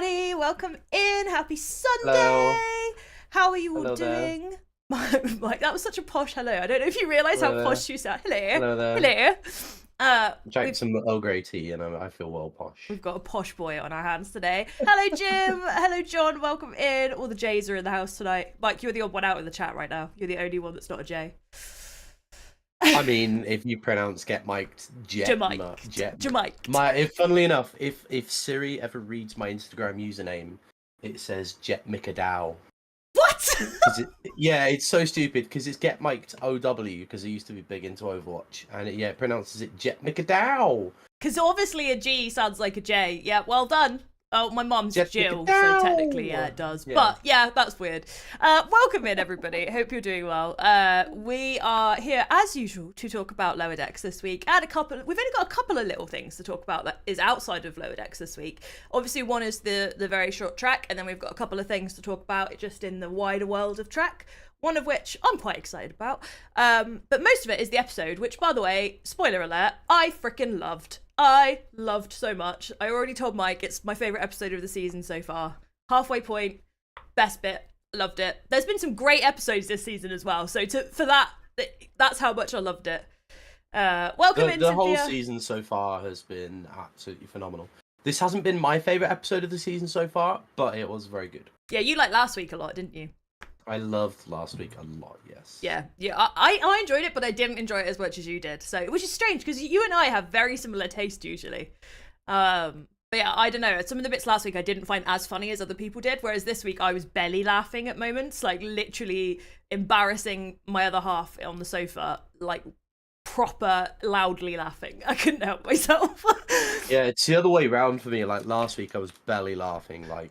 everybody. Welcome in. Happy Sunday. Hello. How are you all Hello there. doing? Mike, that was such a posh hello. I don't know if you realise how Hello posh there. you sound. Hello. Hello there. Hello. Drank some Earl Grey tea and I feel well posh. We've got a posh boy on our hands today. Hello, Jim. Hello, John. Welcome in. All the J's are in the house tonight. Mike, you're the odd one out in the chat right now. You're the only one that's not a J. I mean, if you pronounce get mic'd, Jamike. Funnily enough, if Siri ever reads my Instagram username, it says Jet Mikadow. What? Yeah, it's so stupid because it's get mic'd OW because it used to be big into Overwatch, and it pronounces it Jet Mikadow. Because obviously a G sounds like a J. Yeah, well done. Oh, my mum's Jet Jill, Mikadow. so technically, yeah, it does. Yeah. But yeah, that's weird. Welcome in, everybody. Hope you're doing well. We are here, as usual, to talk about Lower Decks this week. And we've only got a couple of little things to talk about that is outside of Lower Decks this week. Obviously, one is the very short track, and then we've got a couple of things to talk about just in the wider world of track. One of which I'm quite excited about. But most of it is the episode, which, by the way, spoiler alert, I freaking loved. I loved so much. I already told Mike it's my favourite episode of the season so far. Halfway point, best bit, loved it. There's been some great episodes this season as well, so that's how much I loved it. Welcome in, The Cynthia. whole season so far has been absolutely phenomenal. This hasn't been my favourite episode of the season so far, but it was very good. Yeah, you liked last week a lot, didn't you? I loved last week a lot, yes. Yeah. I enjoyed it, but I didn't enjoy it as much as you did. So, which is strange because you and I have very similar taste usually. But yeah, I don't know. Some of the bits last week I didn't find as funny as other people did, whereas this week I was belly laughing at moments, like literally embarrassing my other half on the sofa, like proper loudly laughing. I couldn't help myself. Yeah, it's the other way round for me. Like last week, I was belly laughing. I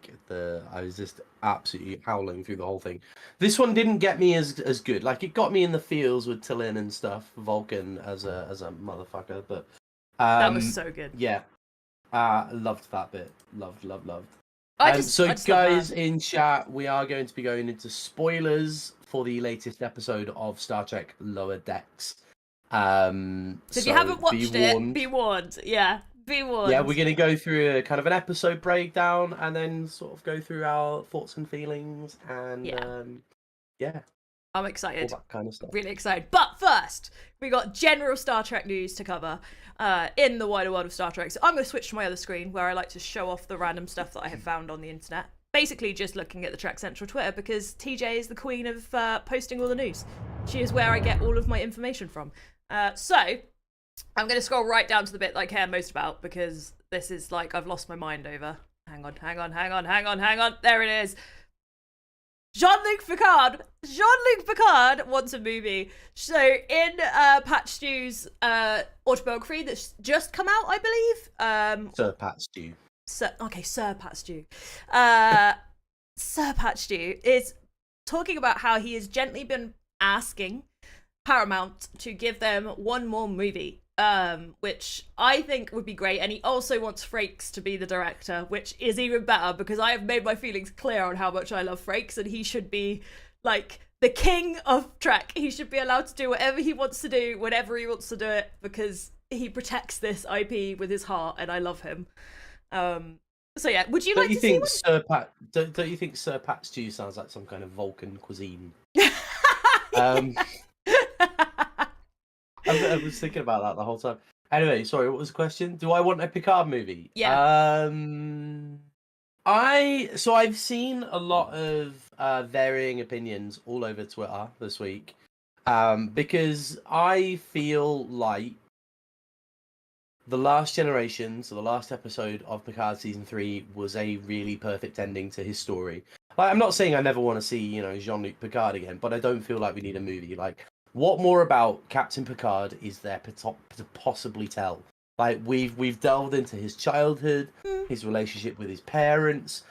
was just absolutely howling through the whole thing. This one didn't get me as good. Like it got me in the feels with Tillin and stuff. Vulcan as a motherfucker, but that was so good. Yeah, loved that bit. Loved. I just Guys in chat, we are going to be going into spoilers for the latest episode of Star Trek Lower Decks. So if you haven't watched it, be warned. Yeah, be warned. Yeah, we're going to go through a kind of an episode breakdown and then sort of go through our thoughts and feelings and yeah. I'm excited. All that kind of stuff. Really excited. But first, we got general Star Trek news to cover in the wider world of Star Trek. So I'm going to switch to my other screen where I like to show off the random stuff that I have found on the internet. Basically just looking at the Trek Central Twitter because TJ is the queen of posting all the news. She is where I get all of my information from. So I'm going to scroll right down to the bit that I care most about because this is like I've lost my mind over. Hang on. There it is. Jean-Luc Picard wants a movie. So in Pat Stew's autobiography that's just come out, I believe. Sir Pat Stew. Sir Pat Stew. Sir Pat Stew is talking about how he has gently been asking Paramount to give them one more movie, which I think would be great. And he also wants Frakes to be the director, which is even better because I have made my feelings clear on how much I love Frakes and he should be like the king of Trek. He should be allowed to do whatever he wants to do, whenever he wants to do it, because he protects this IP with his heart and I love him. So yeah, would you like to see one? Don't you think Sir Pat Stew sounds like some kind of Vulcan cuisine? I was thinking about that the whole time. Anyway, sorry, what was the question? Do I want a Picard movie? Yeah. I've seen a lot of varying opinions all over Twitter this week. Because I feel like The Last Generation, so the last episode of Picard season 3, was a really perfect ending to his story. Like, I'm not saying I never want to see, Jean-Luc Picard again, but I don't feel like we need a movie. Like, what more about Captain Picard is there to possibly tell? Like, we've delved into his childhood, his relationship with his parents,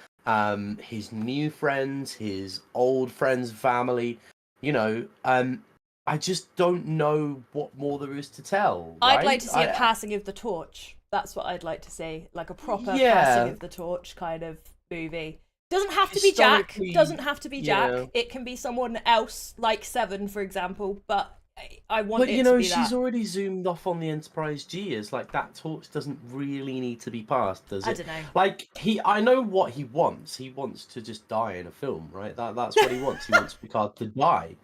his new friends, his old friends, family. I just don't know what more there is to tell. Right? I'd like to see a passing of the torch. That's what I'd like to see, like a proper passing of the torch kind of movie. Doesn't have to be Jack. Doesn't have to be Jack. It can be someone else, like Seven, for example. But I want But it you to know, be she's that. already zoomed off on the Enterprise G. Is like that torch doesn't really need to be passed, does I it? don't know. Like I know what he wants. He wants to just die in a film, right? That's what he wants. He wants Picard to die.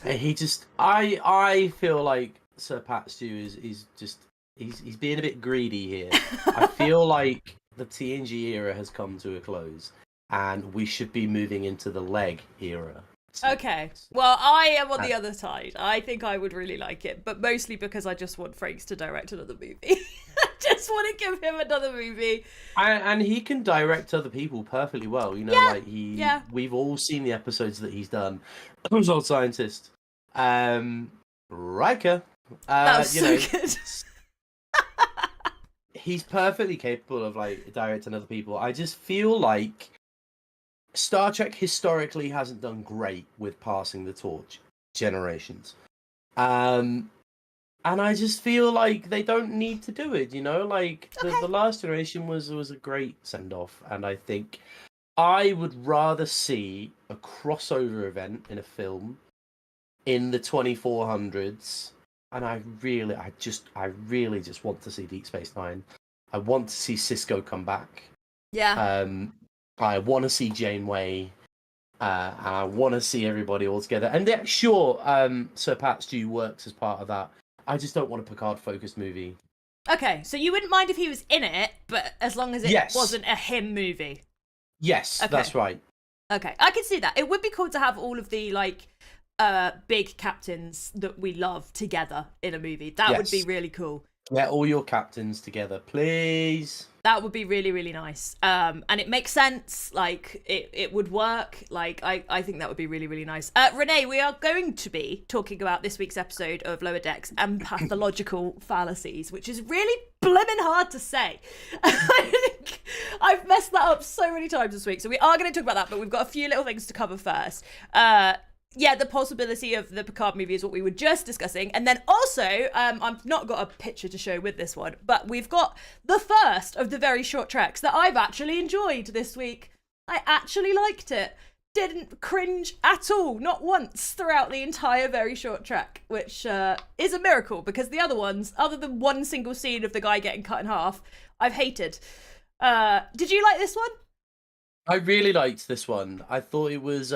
And he just, I feel like Sir Pat Stew is just he's being a bit greedy here. I feel like the TNG era has come to a close, and we should be moving into the leg era. Okay. Well, I am on the And- other side. I think I would really like it, but mostly because I just want Frakes to direct another movie. I just want to give him another movie. And he can direct other people perfectly well. You know, Yeah, like yeah. we've all seen the episodes that he's done. Who's Old Scientist? Riker. That was You so know, good. he's perfectly capable of like directing other people. I just feel like Star Trek historically hasn't done great with passing the torch generations. And I just feel like they don't need to do it, you know? Like the last generation was a great send off, and I think I would rather see a crossover event in a film in the 2400s, and I really just want to see Deep Space Nine. I want to see Cisco come back. Yeah. I want to see Janeway, and I want to see everybody all together. And yeah, sure, Sir Pat Stew works as part of that. I just don't want a Picard-focused movie. Okay, so you wouldn't mind if he was in it, but as long as it Yes. wasn't a him movie. Yes, Okay. that's right. Okay, I can see that. It would be cool to have all of the big captains that we love together in a movie. That would be Yes. really cool. Get all your captains together, please. That would be really, really nice. And it makes sense. Like, it would work. Like, I think that would be really, really nice. Renee, we are going to be talking about this week's episode of Lower Decks and pathological fallacies, which is really blimmin' hard to say. I think I've messed that up so many times this week. So we are going to talk about that, but we've got a few little things to cover first. Yeah, the possibility of the Picard movie is what we were just discussing. And then also, I've not got a picture to show with this one, but we've got the first of the very short treks that I've actually enjoyed this week. I actually liked it. Didn't cringe at all, not once throughout the entire very short trek, which is a miracle because the other ones, other than one single scene of the guy getting cut in half, I've hated. Did you like this one? I really liked this one. I thought it was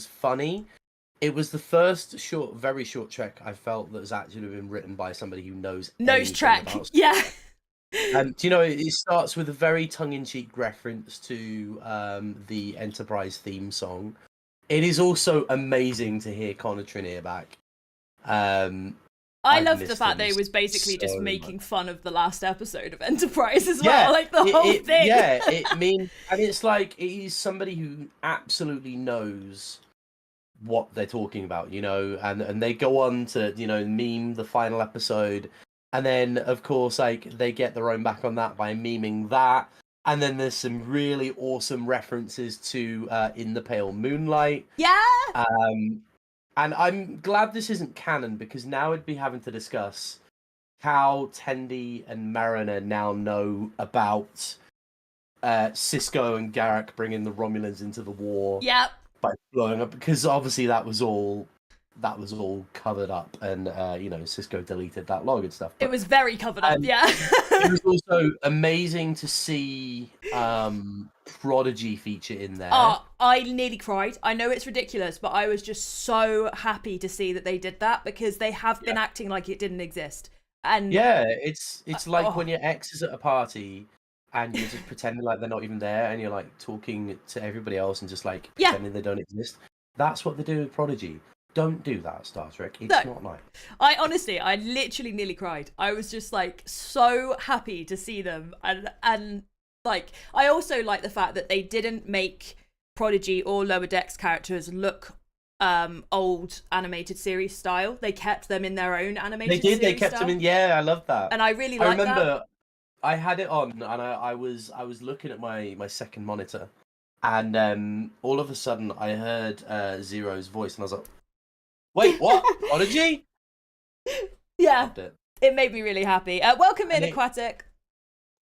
funny. It was the first very short trek I felt that has actually been written by somebody who knows Trek. about Yeah. do you know, it starts with a very tongue-in-cheek reference to the Enterprise theme song. It is also amazing to hear Connor Trinneer back. I love the fact that it was basically just making fun of the last episode of Enterprise as well, like the whole thing. Yeah, and it's like he's somebody who absolutely knows what they're talking about, you know, and they go on to, you know, meme the final episode, and then of course like they get their own back on that by memeing that, and then there's some really awesome references to In the Pale Moonlight. Yeah. And I'm glad this isn't canon, because now I'd be having to discuss how Tendi and Mariner now know about Cisco and Garak bringing the Romulans into the war. Yep. By blowing up, because obviously that was all covered up, and you know, Cisco deleted that log and stuff. But it was very covered up, yeah. It was also amazing to see Prodigy feature in there. Oh, I nearly cried. I know it's ridiculous, but I was just so happy to see that they did that, because they have been acting like it didn't exist. And yeah, it's like when your ex is at a party and you're just pretending like they're not even there, and you're like talking to everybody else and just like pretending they don't exist. That's what they do with Prodigy. Don't do that, Star Trek. It's not nice. I literally nearly cried. I was just like so happy to see them, and like I also like the fact that they didn't make Prodigy or Lower Decks characters look old animated series style. They kept them in their own animated series They kept them in. Yeah, I love that. And I really like that. I remember I had it on, and I was looking at my second monitor, and all of a sudden I heard Zero's voice, and I was like, wait, what? Prodigy? Yeah, it made me really happy. Welcome in, Aquatic.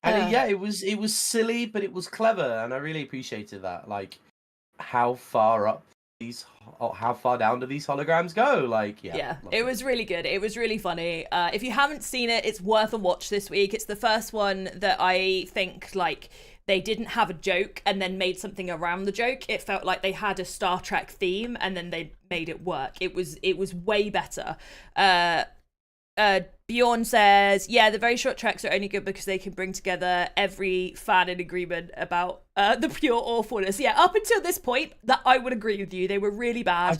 And it was silly, but it was clever, and I really appreciated that. Like how far up how far down do these holograms go? Like, yeah, it was really good. It was really funny. If you haven't seen it, it's worth a watch this week. It's the first one that I think like they didn't have a joke and then made something around the joke. It felt like they had a Star Trek theme and then they made it work. It was way better. Bjorn says, yeah, the very short treks are only good because they can bring together every fan in agreement about the pure awfulness. Yeah, up until this point, that I would agree with you. They were really bad.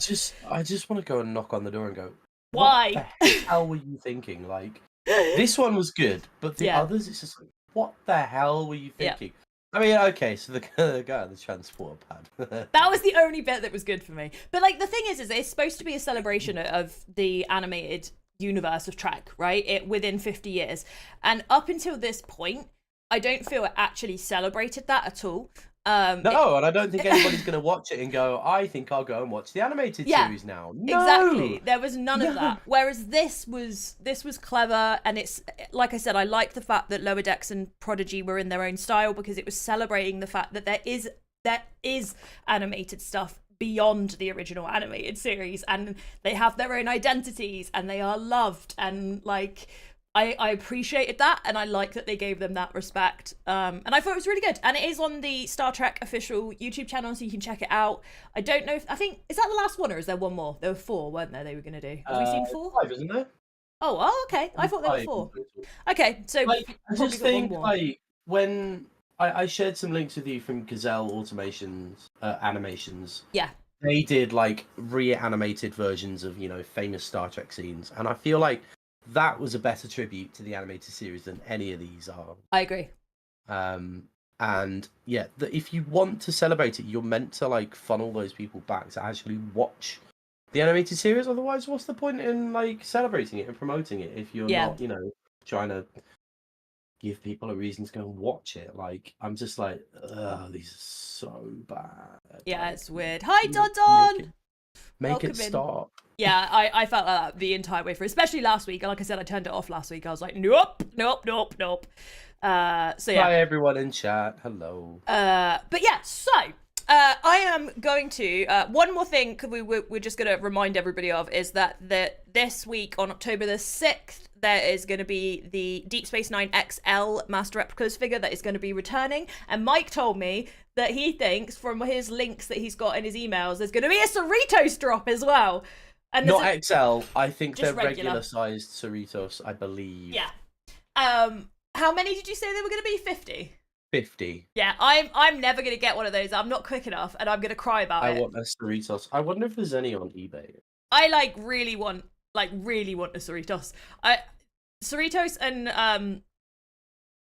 I just want to go and knock on the door and go, why? What the hell were you thinking? Like, this one was good, but the others, it's just like, what the hell were you thinking? I mean, okay, so the guy on the transporter pad. That was the only bit that was good for me. But like the thing is it's supposed to be a celebration of the animated universe of Trek, right? Within 50 years. And up until this point, I don't feel it actually celebrated that at all. And I don't think anybody's going to watch it and go, I think I'll go and watch the animated series now. No! Exactly. There was none of that. Whereas this was clever, and it's, like I said, I like the fact that Lower Decks and Prodigy were in their own style because it was celebrating the fact that there is animated stuff beyond the original animated series, and they have their own identities and they are loved, and like I appreciated that, and I like that they gave them that respect, and I thought it was really good. And it is on the Star Trek official YouTube channel, so you can check it out. I don't know I think, is that the last one or is there one more? There were 4, weren't there, they were going to do? Have we seen 4? 5, isn't there? Oh, okay. I thought there were 4. Okay, so like, I just think like when I shared some links with you from Gazelle Automation's animations. Yeah. They did like reanimated versions of, famous Star Trek scenes. And I feel like that was a better tribute to the animated series than any of these are. I agree. And yeah, if you want to celebrate it, you're meant to like funnel those people back to actually watch the animated series. Otherwise, what's the point in like celebrating it and promoting it if you're not, trying to give people a reason to go and watch it? Like, I'm just like, ugh, these are so bad. Yeah, like, it's weird. Hi, Don. Make it stop. Yeah, I felt like that the entire way through, especially last week. Like I said, I turned it off last week. I was like, nope. So yeah. Hi, everyone in chat. Hello. But yeah, so I am going to one more thing we're just going to remind everybody of is that this week on October the 6th, there is going to be the Deep Space Nine XL Master Replicas figure that is going to be returning. And Mike told me that he thinks from his links that he's got in his emails, there's going to be a Cerritos drop as well. And not XL. I think they're regular sized Cerritos, I believe. Yeah. How many did you say they were going to be? 50? 50. Yeah, I'm never going to get one of those. I'm not quick enough, and I'm going to cry about it. I want a Cerritos. I wonder if there's any on eBay. I really want a Cerritos. Cerritos and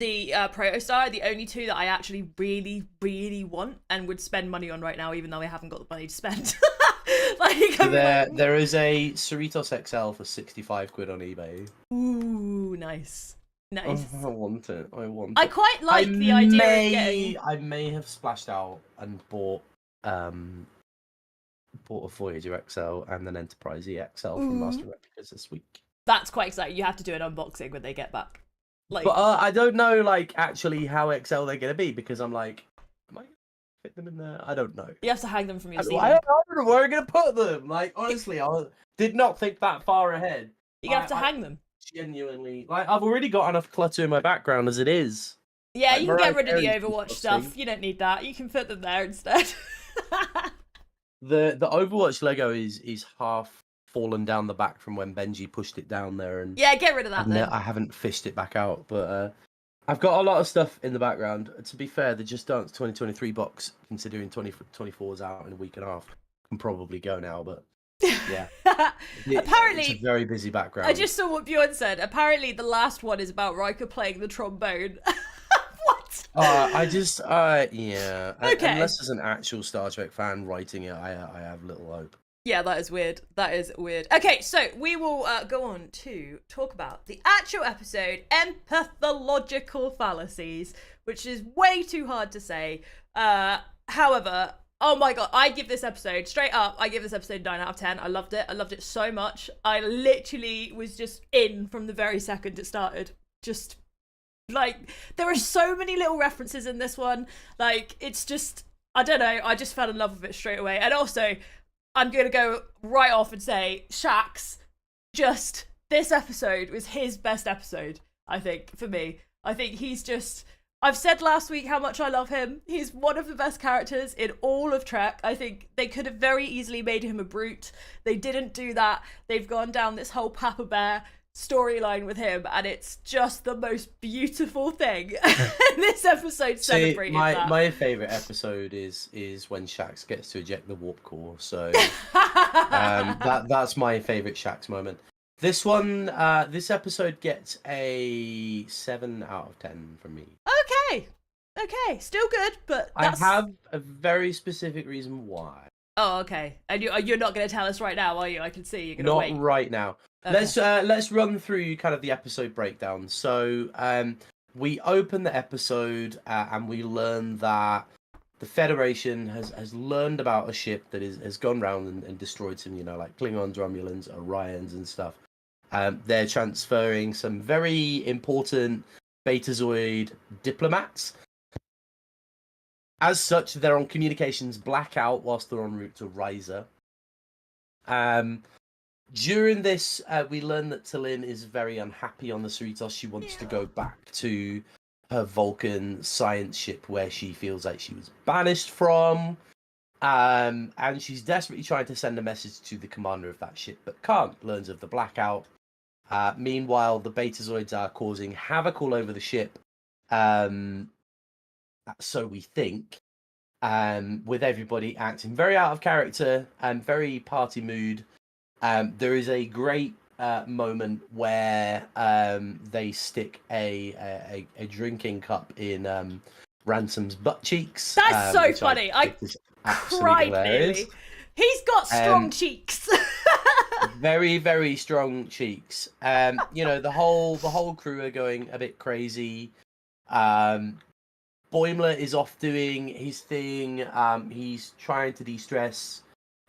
the Protostar are the only two that I actually really, really want and would spend money on right now, even though I haven't got the money to spend. There is a Cerritos XL for 65 quid on eBay. Ooh, nice. Oh, I want it. I quite like the idea of getting... I may have splashed out and bought a Voyager XL and an Enterprise EXL from Master Replicas this week. That's quite exciting. You have to do an unboxing when they get back. But I don't know, like, actually how XL they're going to be, because I'm like, am I going to fit them in there? I don't know. You have to hang them from your ceiling. I don't know where I'm going to put them. Like, honestly, I did not think that far ahead. You have to hang them. Genuinely. Like, I've already got enough clutter in my background as it is. Yeah, like, you can get rid of the Overwatch stuff. You don't need that. You can put them there instead. The Overwatch Lego is half fallen down the back from when Benji pushed it down there, and yeah, get rid of that. I haven't fished it back out, but I've got a lot of stuff in the background. To be fair, the Just Dance 2023 box, considering 2024 is out in a week and a half, can probably go now. But yeah, apparently it's a very busy background. I just saw what Bjorn said. Apparently, the last one is about Riker playing the trombone. What? Yeah. Okay. Unless there's an actual Star Trek fan writing it, I have little hope. Yeah, that is weird. Okay, so we will go on to talk about the actual episode, Empathological Fallacies, which is way too hard to say. However, oh my god, I give this episode, straight up, 9 out of 10. I loved it. I loved it so much. I literally was just in from the very second it started. Just, like, there are so many little references in this one. Like, it's just, I don't know, I just fell in love with it straight away. And also, I'm going to go right off and say Shax, just this episode was his best episode, I think, for me. I think he's just... I've said last week how much I love him. He's one of the best characters in all of Trek. I think they could have very easily made him a brute. They didn't do that. They've gone down this whole Papa Bear storyline with him, and it's just the most beautiful thing. This episode celebrated that. My favourite episode is when Shax gets to eject the warp core. So that's my favourite Shax moment. This one, this episode gets a 7 out of 10 from me. Okay, still good, but that's... I have a very specific reason why. Oh, okay. And you're not going to tell us right now, are you? I can see you're going to wait. Not right now. Okay. Let's run through kind of the episode breakdown. So we open the episode and we learn that the Federation has learned about a ship that has gone round and destroyed some, like Klingons, Romulans, Orions and stuff. They're transferring some very important Betazoid diplomats. As such, they're on communications blackout whilst they're en route to Riser. During this, we learn that T'Lyn is very unhappy on the Cerritos. She wants to go back to her Vulcan science ship where she feels like she was banished from. And she's desperately trying to send a message to the commander of that ship, but can't. Learns of the blackout. Meanwhile, the Betazoids are causing havoc all over the ship. So we think, with everybody acting very out of character and very party mood. There is a great moment where they stick a drinking cup in Ransom's butt cheeks. That's so funny. I cried nearly. He's got strong cheeks. Very, very strong cheeks. The whole crew are going a bit crazy. Boimler is off doing his thing. He's trying to de-stress.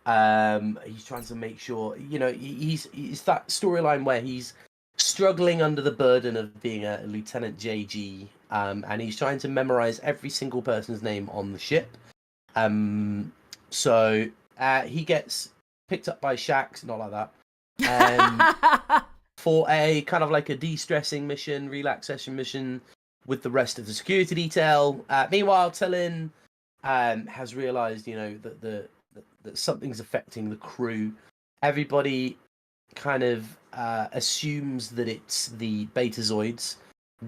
He's trying to make sure, he's that storyline where he's struggling under the burden of being a Lieutenant JG, and he's trying to memorize every single person's name on the ship. So he gets picked up by Shax, not like that, for a kind of like a de-stressing mission, relaxation mission with the rest of the security detail. Meanwhile, T'Lyn has realized, that something's affecting the crew. Everybody kind of assumes that it's the Betazoids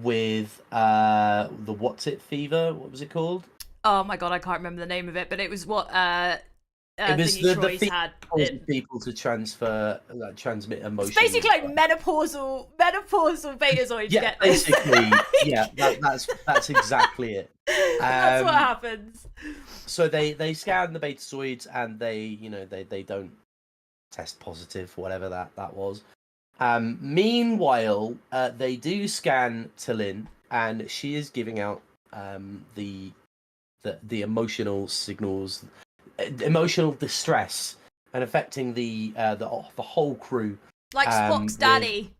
with the what's it fever? What was it called? Oh my god, I can't remember the name of it, but it was what it was the fever had people to transmit emotions. It's basically like menopausal Betazoids. Yeah, get this. basically. Yeah, that's exactly it. That's what happens. So they scan the Betazoids and they don't test positive for whatever that was. Meanwhile, they do scan T'Lyn and she is giving out the emotional signals, emotional distress, and affecting the whole crew. Like Spock's daddy.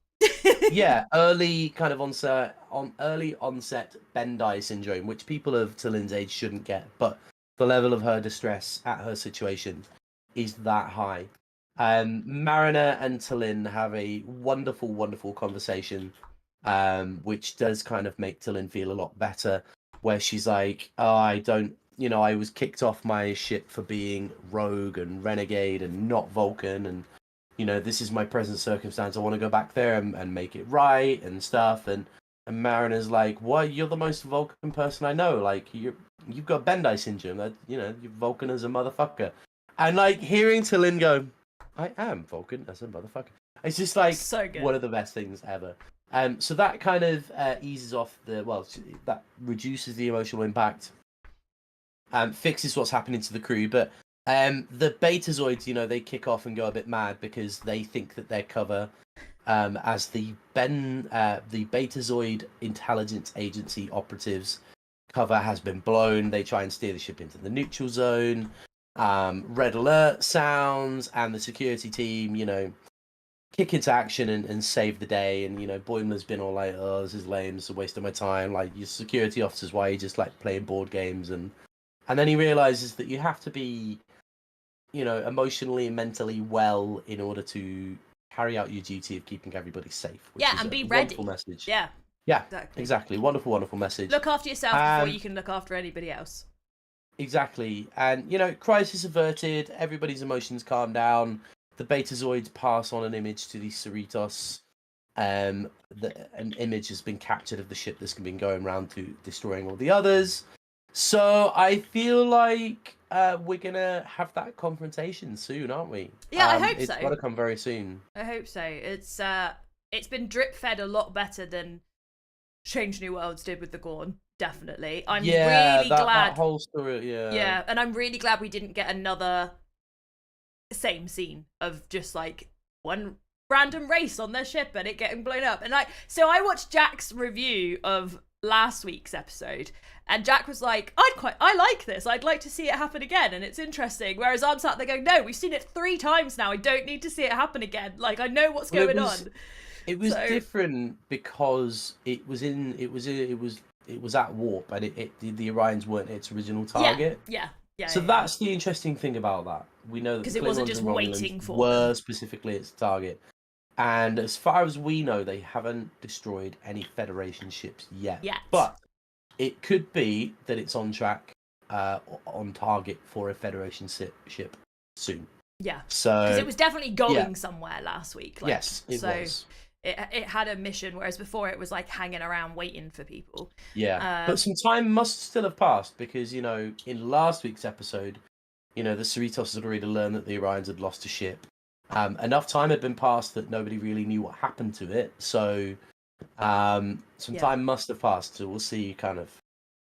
Yeah, early onset Bendai syndrome, which people of T'Lyn's age shouldn't get, but the level of her distress at her situation is that high. Mariner and T'Lyn have a wonderful, wonderful conversation, which does kind of make T'Lyn feel a lot better, where she's like, oh, I was kicked off my ship for being rogue and renegade and not Vulcan, and this is my present circumstance. I want to go back there and make it right and stuff. And Mariner's like, what? You're the most Vulcan person I know. Like, you've got Bendai syndrome. That you're Vulcan as a motherfucker. And like hearing T'Lyn go, I am Vulcan as a motherfucker. It's just like so good. One of the best things ever. So that kind of eases off that reduces the emotional impact. Fixes what's happening to the crew, but the Betazoids, they kick off and go a bit mad because they think that their cover as the Betazoid Intelligence Agency operatives cover has been blown. They try and steer the ship into the neutral zone. Red alert sounds, and the security team, kick into action and save the day. And Boimler's been all like, oh, this is lame, it's a waste of my time. Like, your security officers, why are you just like playing board games? And then he realizes that you have to be emotionally and mentally well in order to carry out your duty of keeping everybody safe. Which is and be a ready. wonderful message. Yeah, exactly. Wonderful, wonderful message. Look after yourself before you can look after anybody else. Exactly, and crisis averted. Everybody's emotions calm down. The Betazoids pass on an image to the Cerritos. An image has been captured of the ship that's been going around to destroying all the others. So I feel like we're gonna have that confrontation soon, aren't we? Yeah, I hope so. It's gotta come very soon. I hope so. It's been drip fed a lot better than Strange New Worlds did with the Gorn. Definitely. I'm really glad. That whole story, yeah. Yeah, and I'm really glad we didn't get another same scene of just like one random race on their ship and it getting blown up. And so I watched Jack's review of last week's episode, and Jack was like, I like this. I'd like to see it happen again, and it's interesting. Whereas I'm sat there going, no, we've seen it 3 times now. I don't need to see it happen again. Like, I know what's going on. It was different because it was at warp, and the Orions weren't its original target. Yeah. So that's the interesting thing about that. We know that because it wasn't just waiting for were specifically its target. And as far as we know, they haven't destroyed any Federation ships yet. But it could be that it's on track, on target for a Federation ship soon. Yeah. So because it was definitely going somewhere last week. Yes, it was. It had a mission, whereas before it was like hanging around waiting for people. Yeah, but some time must still have passed because, in last week's episode, the Cerritos had already learned that the Orions had lost a ship. Enough time had been passed that nobody really knew what happened to it. So some time must have passed. So we'll see kind of.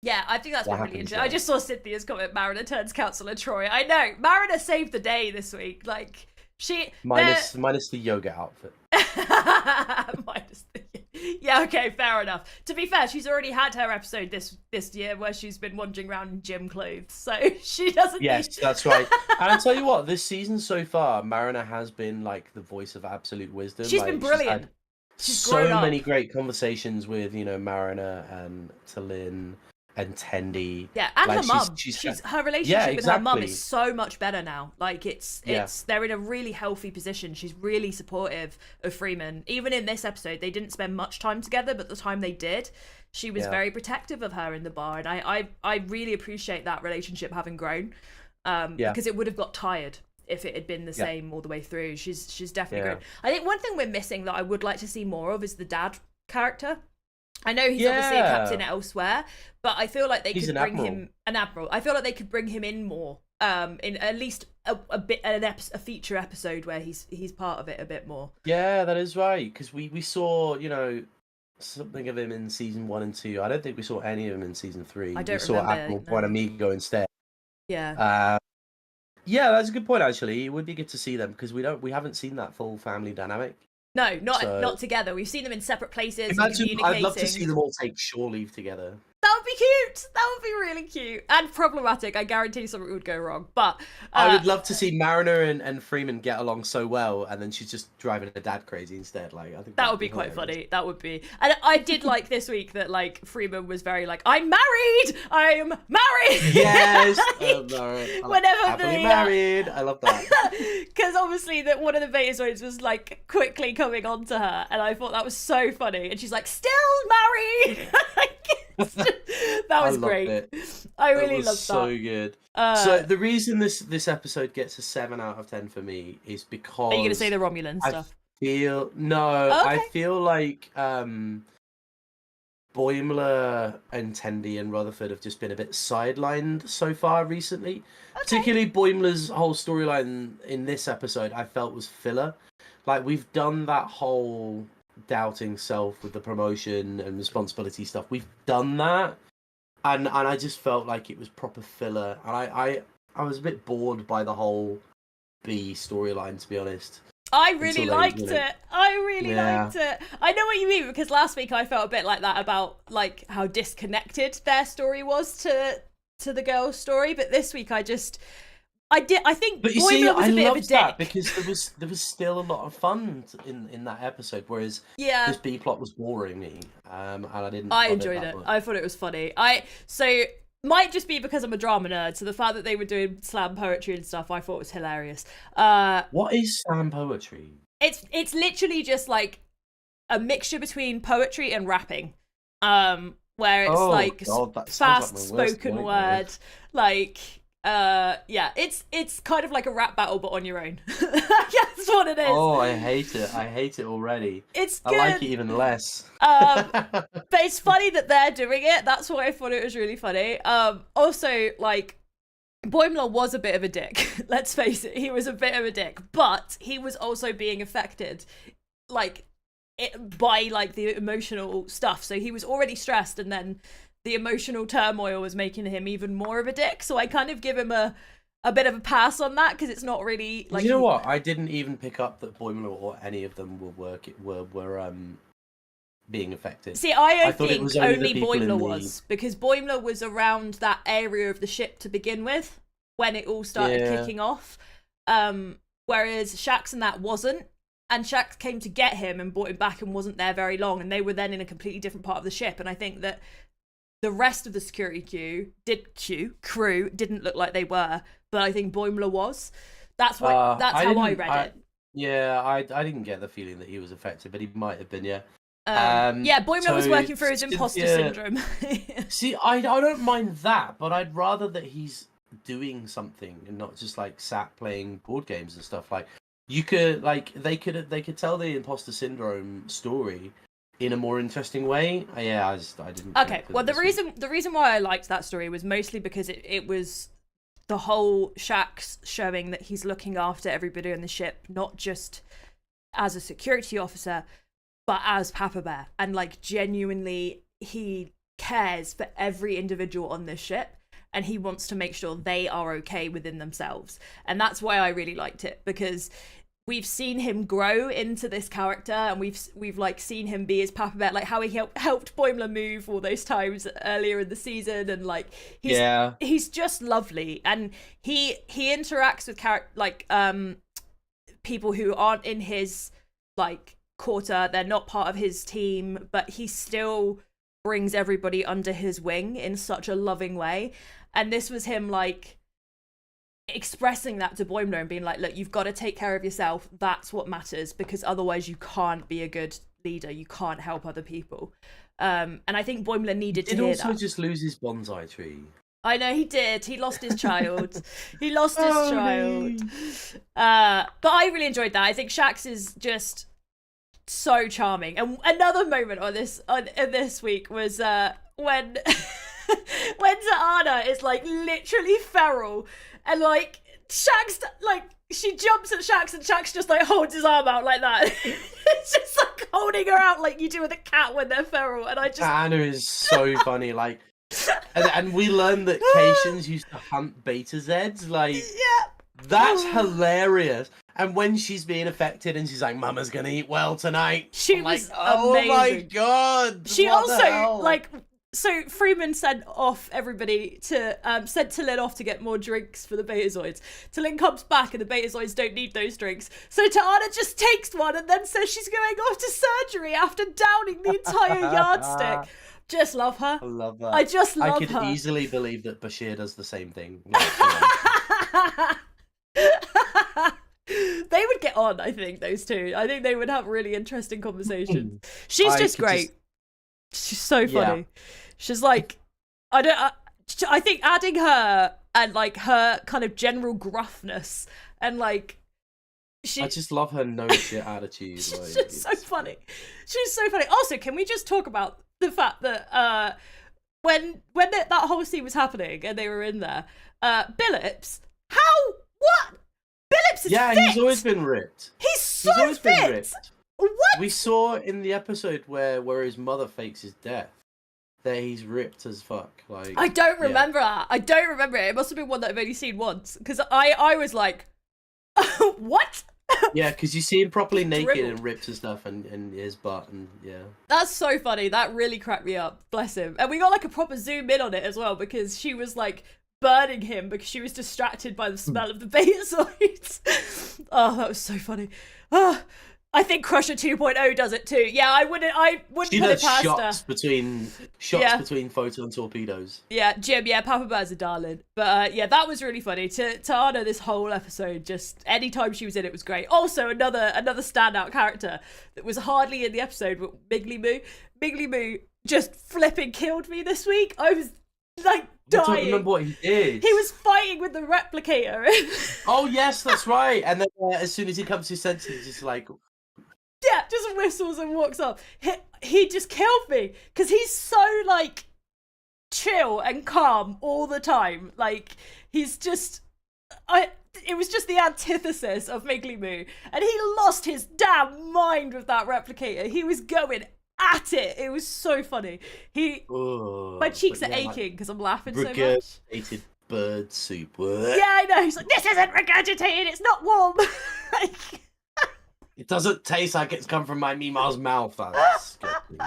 Yeah, I think that's been really interesting. I just saw Cynthia's comment, Mariner turns Councillor Troy. I know, Mariner saved the day this week. Like, minus the yoga outfit. Yeah, okay, fair enough. To be fair, she's already had her episode this year where she's been wandering around in gym clothes, so she doesn't. Yes, that's right. And I'll tell you what, this season so far, Mariner has been like the voice of absolute wisdom. She's been brilliant. She's so many great conversations with Mariner and Talin and Tendi. Yeah, and her mum. Her relationship with her mum is so much better now. Like they're in a really healthy position. She's really supportive of Freeman. Even in this episode, they didn't spend much time together, but the time they did, she was very protective of her in the bar, and I really appreciate that relationship having grown. Because it would have got tired if it had been the same all the way through. She's definitely grown. I think one thing we're missing that I would like to see more of is the dad character. I know he's obviously a captain elsewhere, but I feel like they could bring him an admiral. I feel like they could bring him in more, in at least a feature episode where he's part of it a bit more. Yeah, that is right. Because we saw something of him in season 1 and 2. I don't think we saw any of him in season 3. I don't remember. We saw remember. Admiral Buenamigo instead. Yeah. Yeah, that's a good point. Actually, it would be good to see them because we haven't seen that full family dynamic. No, not together. We've seen them in separate places. I'd love to see them all take shore leave together. That would be cute. That would be really cute and problematic. I guarantee something would go wrong. But I would love to see Mariner and Freeman get along so well, and then she's just driving her dad crazy instead. Like, I think that would be quite funny. That would be. And I did like this week that like Freeman was very like, I'm married. Yes. Married. I love that. Because obviously that one of the Betazoids was like quickly coming on to her, and I thought that was so funny. And she's like, still married. That was great. I really loved that. So good. So the reason this episode gets a 7 out of 10 for me is because. Are you going to say the Romulan stuff? I feel like Boimler and Tendi and Rutherford have just been a bit sidelined so far recently. Okay. Particularly Boimler's whole storyline in this episode, I felt was filler. Like, we've done that whole doubting self with the promotion and responsibility stuff. We've done that, and I just felt like it was proper filler. And I was a bit bored by the whole B storyline, to be honest. I really liked it. I really liked it. I know what you mean, because last week I felt a bit like that about like how disconnected their story was to the girl's story, but this week I think but you see, I loved that because there was still a lot of fun in that episode, whereas this B plot was boring me, and I didn't. I enjoyed it. I thought it was funny. So might just be because I'm a drama nerd, so the fact that they were doing slam poetry and stuff, I thought was hilarious. What is slam poetry? It's literally just like a mixture between poetry and rapping, where it's fast spoken word, like it's kind of like a rap battle but on your own. That's what it is. Oh, I hate it already. It's good. I like it even less. But it's funny that they're doing it. That's why I thought it was really funny. Also, like, Boimler was a bit of a dick. Let's face it, he was a bit of a dick, but he was also being affected, like, by like the emotional stuff. So he was already stressed, and then the emotional turmoil was making him even more of a dick. So I kind of give him a bit of a pass on that, because it's not really like. You know what? I didn't even pick up that Boimler or any of them were being affected. See, I thought think it was only Boimler was, because Boimler was around that area of the ship to begin with when it all started kicking off. Whereas Shax and that wasn't. And Shax came to get him and brought him back and wasn't there very long. And they were then in a completely different part of the ship. And I think that the rest of the security crew didn't look like they were. But I think Boimler was. That's how I read it. Yeah, I didn't get the feeling that he was affected, but he might have been, yeah. Boimler was working through his imposter syndrome. See, I don't mind that, but I'd rather that he's doing something and not just like sat playing board games and stuff. Like, you could, like, they could tell the imposter syndrome story in a more interesting way. I didn't. Okay, well, the reason why I liked that story was mostly because it was the whole Shax showing that he's looking after everybody on the ship, not just as a security officer, but as Papa Bear. And like, genuinely, he cares for every individual on this ship, and he wants to make sure they are okay within themselves. And that's why I really liked it, because we've seen him grow into this character, and we've like seen him be his Papa Bear, like how he helped Boimler move all those times earlier in the season, and like he's just lovely, and he interacts with people who aren't in his like quarter, they're not part of his team, but he still brings everybody under his wing in such a loving way. And this was him like expressing that to Boimler and being like, look, you've got to take care of yourself. That's what matters, because otherwise you can't be a good leader. You can't help other people. And I think Boimler needed to hear that. He also just lose his bonsai tree. I know he did. He lost his child. He lost his child. But I really enjoyed that. I think Shax is just so charming. And another moment on this week was when when Zaana is like literally feral, and like Shax, like she jumps at Shax and Shax just like holds his arm out like that. It's just like holding her out like you do with a cat when they're feral. And I just Anna is so funny. Like, and we learned that Caitians used to hunt beta Zeds. Like, yeah, that's hilarious. And when she's being affected and she's like, Mama's gonna eat well tonight, she was like, oh amazing. my god. She also like. So Freeman sent off everybody to sent Tillin off to get more drinks for the Betazoids. Tillin comes back and the Betazoids don't need those drinks. So Taana just takes one and then says she's going off to surgery after downing the entire yardstick. Just love her. I love that. I just love her. I could easily believe that Bashir does the same thing. They would get on, I think, those two. I think they would have really interesting conversations. She's just great. She's so funny. Yeah. She's like, I think adding her and like her kind of general gruffness and like I just love her no shit attitude. She's like, just so funny. She's so funny. Also, can we just talk about the fact that when that whole scene was happening and they were in there, Billups, what? Billups is fit. He's always been ripped. He's always fit. Been ripped. What? We saw in the episode where his mother fakes his death that he's ripped as fuck. Like, I don't remember that. I don't remember it. It must have been one that I've only seen once, because I was like, what? Yeah, because you see him properly naked and ripped and stuff, and his butt, and yeah. That's so funny. That really cracked me up. Bless him. And we got like a proper zoom in on it as well, because she was like burning him because she was distracted by the smell of the Betazoids. Oh, that was so funny. Oh. I think Crusher 2.0 does it too. Yeah, I wouldn't She put it does past shots her. between photon torpedoes. Yeah, Jim, yeah, Papa Bear's a darling. But yeah, that was really funny. To honor this whole episode, just any time she was in it was great. Also, another standout character that was hardly in the episode, but Miggly Moo. Miggly Moo just flipping killed me this week. I was like dying. I don't remember what he did. He was fighting with the replicator. Oh yes, that's right. And then as soon as he comes to his senses, he's just like, yeah, just whistles and walks off. He just killed me because he's so like chill and calm all the time. Like he's just, it was just the antithesis of Miggly Moo, and he lost his damn mind with that replicator. He was going at it. It was so funny. My cheeks are aching because I'm laughing so much. Regurgitated bird soup. Yeah, I know. He's like, this isn't regurgitated. It's not warm. Like, it doesn't taste like it's come from my Mima's mouth. That's disgusting.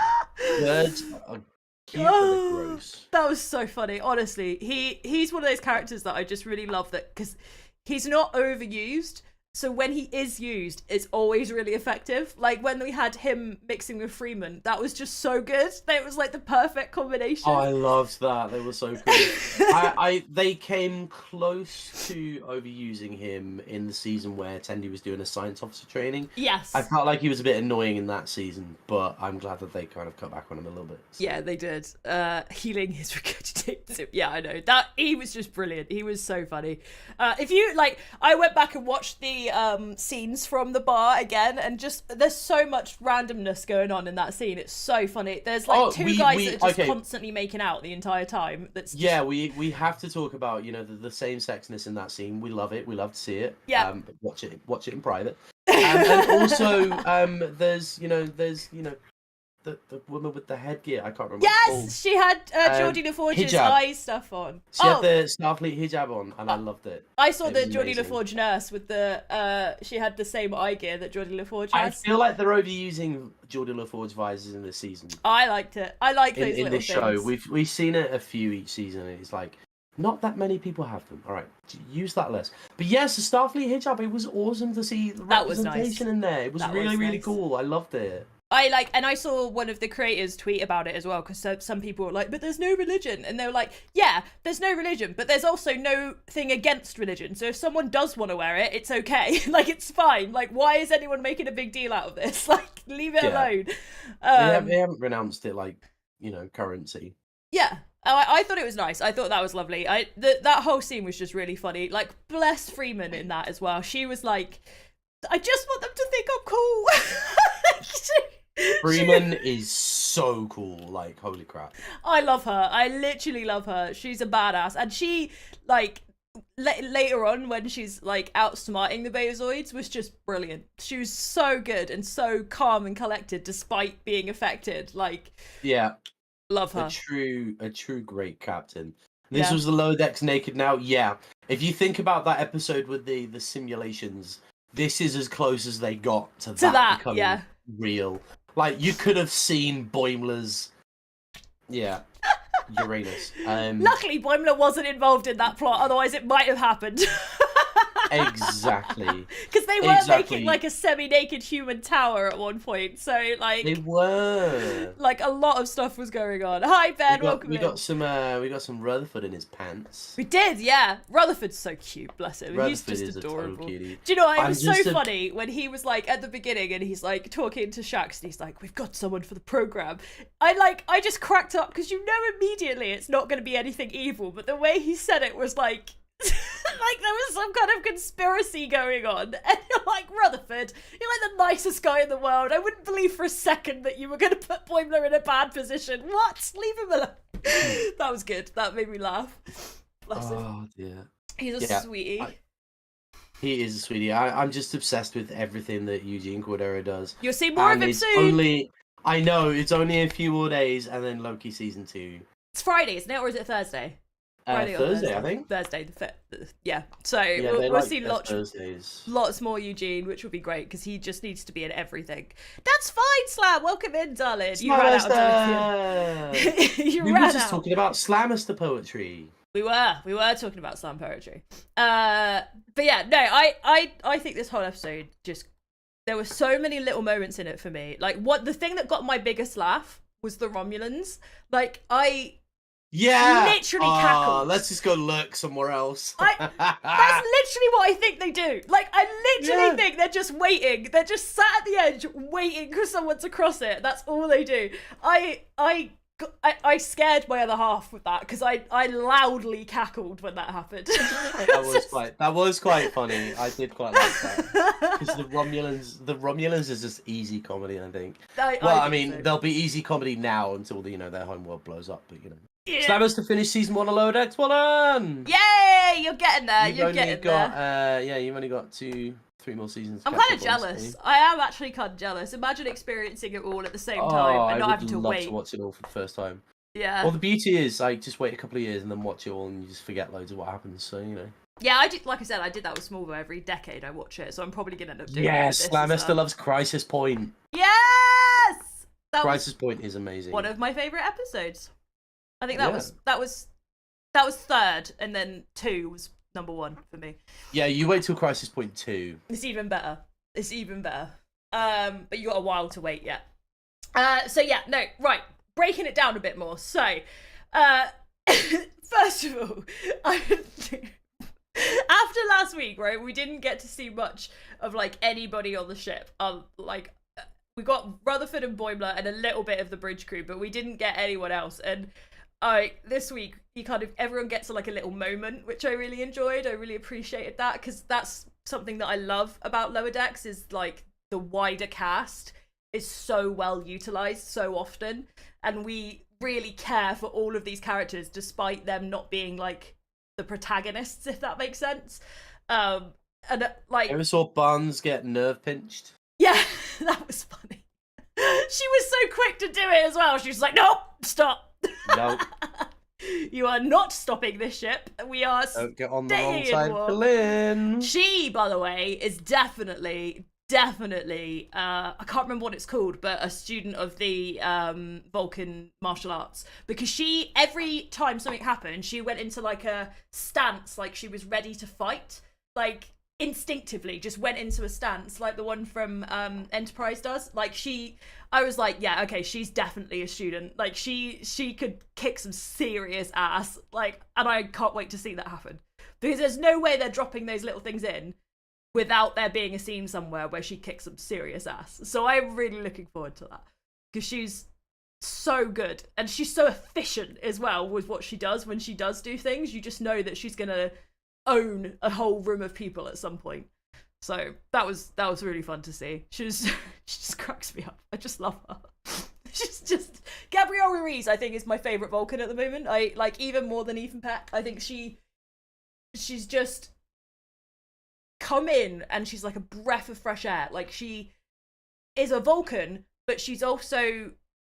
Birds are cute, but they're gross. That was so funny. Honestly, he's one of those characters that I just really love, that because he's not overused. So when he is used, it's always really effective. Like when we had him mixing with Freeman, that was just so good. It was like the perfect combination. Oh, I loved that. They were so cool. They came close to overusing him in the season where Tendi was doing a science officer training. Yes. I felt like he was a bit annoying in that season, but I'm glad that they kind of cut back on him a little bit. So. Yeah, they did. Healing his regurgitated. Yeah, I know. That he was just brilliant. He was so funny. If you like, I went back and watched the scenes from the bar again, and just there's so much randomness going on in that scene. It's so funny. There's like two guys that are just constantly making out the entire time. That's just... we have to talk about the same sexness in that scene. We love it. We love to see it. Yeah. But watch it in private. And also there's the woman with the headgear. I can't remember. Yes, she had Geordie LaForge's eye stuff on. She had the Starfleet hijab on, and I loved it. I saw the Geordie LaForge nurse with the. She had the same eye gear that Geordie LaForge has. I feel like they're overusing Geordie LaForge visors in this season. I liked it. I like those in little this things. show. We've seen it a few each season, and it's like not that many people have them. All right, use that less. But yes, the Starfleet hijab. It was awesome to see the representation in there. It was really cool. I loved it. And I saw one of the creators tweet about it as well, because some people were like, but there's no religion. And they were like, yeah, there's no religion, but there's also no thing against religion. So if someone does want to wear it, it's okay. Like, it's fine. Like, why is anyone making a big deal out of this? Like, leave it alone. They haven't renounced it like, currency. Yeah. I thought it was nice. I thought that was lovely. That whole scene was just really funny. Like, bless Freeman in that as well. She was like, I just want them to think I'm cool. Freeman is so cool, like, holy crap. I love her. I literally love her. She's a badass. And she, like, later on when she's, like, outsmarting the Bezoids was just brilliant. She was so good and so calm and collected despite being affected. Like, yeah. Love her. A true great captain. This was the Lower Decks Naked Now. Yeah. If you think about that episode with the simulations, this is as close as they got to that becoming real. Like, you could have seen Boimler's, Uranus. Luckily, Boimler wasn't involved in that plot, otherwise it might have happened. Exactly. Because they were making, like, a semi-naked human tower at one point, so, like... They were. Like, a lot of stuff was going on. Hi, Ben, welcome in. We got some Rutherford in his pants. We did, yeah. Rutherford's so cute, bless him. Rutherford He's just adorable. Do you know, it was so funny when he was, like, at the beginning and he's, like, talking to Shax and he's like, we've got someone for the program. I just cracked up because you know immediately it's not going to be anything evil, but the way he said it was, like... like there was some kind of conspiracy going on, and you're like, Rutherford, you're like the nicest guy in the world. I wouldn't believe for a second that you were going to put Boimler in a bad position. What? Leave him alone. That was good. That made me laugh. Bless him. Oh dear. He's a sweetie. He is a sweetie. I'm just obsessed with everything that Eugene Cordero does. You'll see more of him soon. I know, it's only a few more days, and then Loki season 2. It's Friday, isn't it, or is it Thursday? Thursday, I think. Thursday, yeah. So we'll see Thursdays. Lots more Eugene, which would be great because he just needs to be in everything. That's fine, Slam. Welcome in, darling. You ran out of we were just talking about Slamister poetry. We were talking about slam poetry. But yeah, no, I think this whole episode just There were so many little moments in it for me. Like, the thing that got my biggest laugh was the Romulans. Like, I literally cackled. Let's just go lurk somewhere else. That's literally what I think they do. Like, I literally think they're just waiting. They're just sat at the edge waiting for someone to cross it. That's all they do. I scared my other half with that because I loudly cackled when that happened. That was quite funny. I did quite like that because the Romulans is just easy comedy. I think. I mean, so. They'll be easy comedy now until their homeworld blows up. But so that was to finish season 1 of Lower Decks. Well done! Yay! You're getting there. You've only got 2-3 more seasons. I'm kind of jealous. I am actually kind of jealous. Imagine experiencing it all at the same time and not having to wait. To watch it all for the first time. Yeah. Well, the beauty is, like, just wait a couple of years and then watch it all, and you just forget loads of what happens. So Yeah, I did. Like I said, I did that with Smallville. Every decade I watch it, so I'm probably gonna end up doing it. Yes, Slammer still loves Crisis Point. Yes, Crisis Point is amazing. One of my favorite episodes. I think that was third, and then 2 was number 1 for me. Yeah, you wait till Crisis Point 2. It's even better. But you got a while to wait yet. Breaking it down a bit more. So, first of all, after last week, right, we didn't get to see much of like anybody on the ship. We got Rutherford and Boimler and a little bit of the bridge crew, but we didn't get anyone else. And this week, everyone gets like a little moment, which I really enjoyed. I really appreciated that because that's something that I love about Lower Decks is like the wider cast is so well utilized so often, and we really care for all of these characters despite them not being like the protagonists, if that makes sense. Ever saw Barnes get nerve pinched? Yeah, that was funny. She was so quick to do it as well. She was like, "Nope, stop." Nope. You are not stopping this ship. We are Don't get on the wrong side of Berlin. She, by the way, is definitely I can't remember what it's called, but a student of the Vulcan martial arts, because she, every time something happened, she went into like a stance, like she was ready to fight, like instinctively just went into a stance like the one from Enterprise does. Like I was like, yeah, okay, she's definitely a student. Like she could kick some serious ass, like, and I can't wait to see that happen, because there's no way they're dropping those little things in without there being a scene somewhere where she kicks some serious ass. So I'm really looking forward to that, because she's so good and she's so efficient as well with what she does. When she does do things, you just know that she's gonna own a whole room of people at some point. So that was really fun to see. She just cracks me up. I just love her. She's just Gabrielle Ruiz, I think, is my favorite Vulcan at the moment. I like even more than Ethan Peck. I think she's just come in and she's like a breath of fresh air. Like, she is a Vulcan, but she's also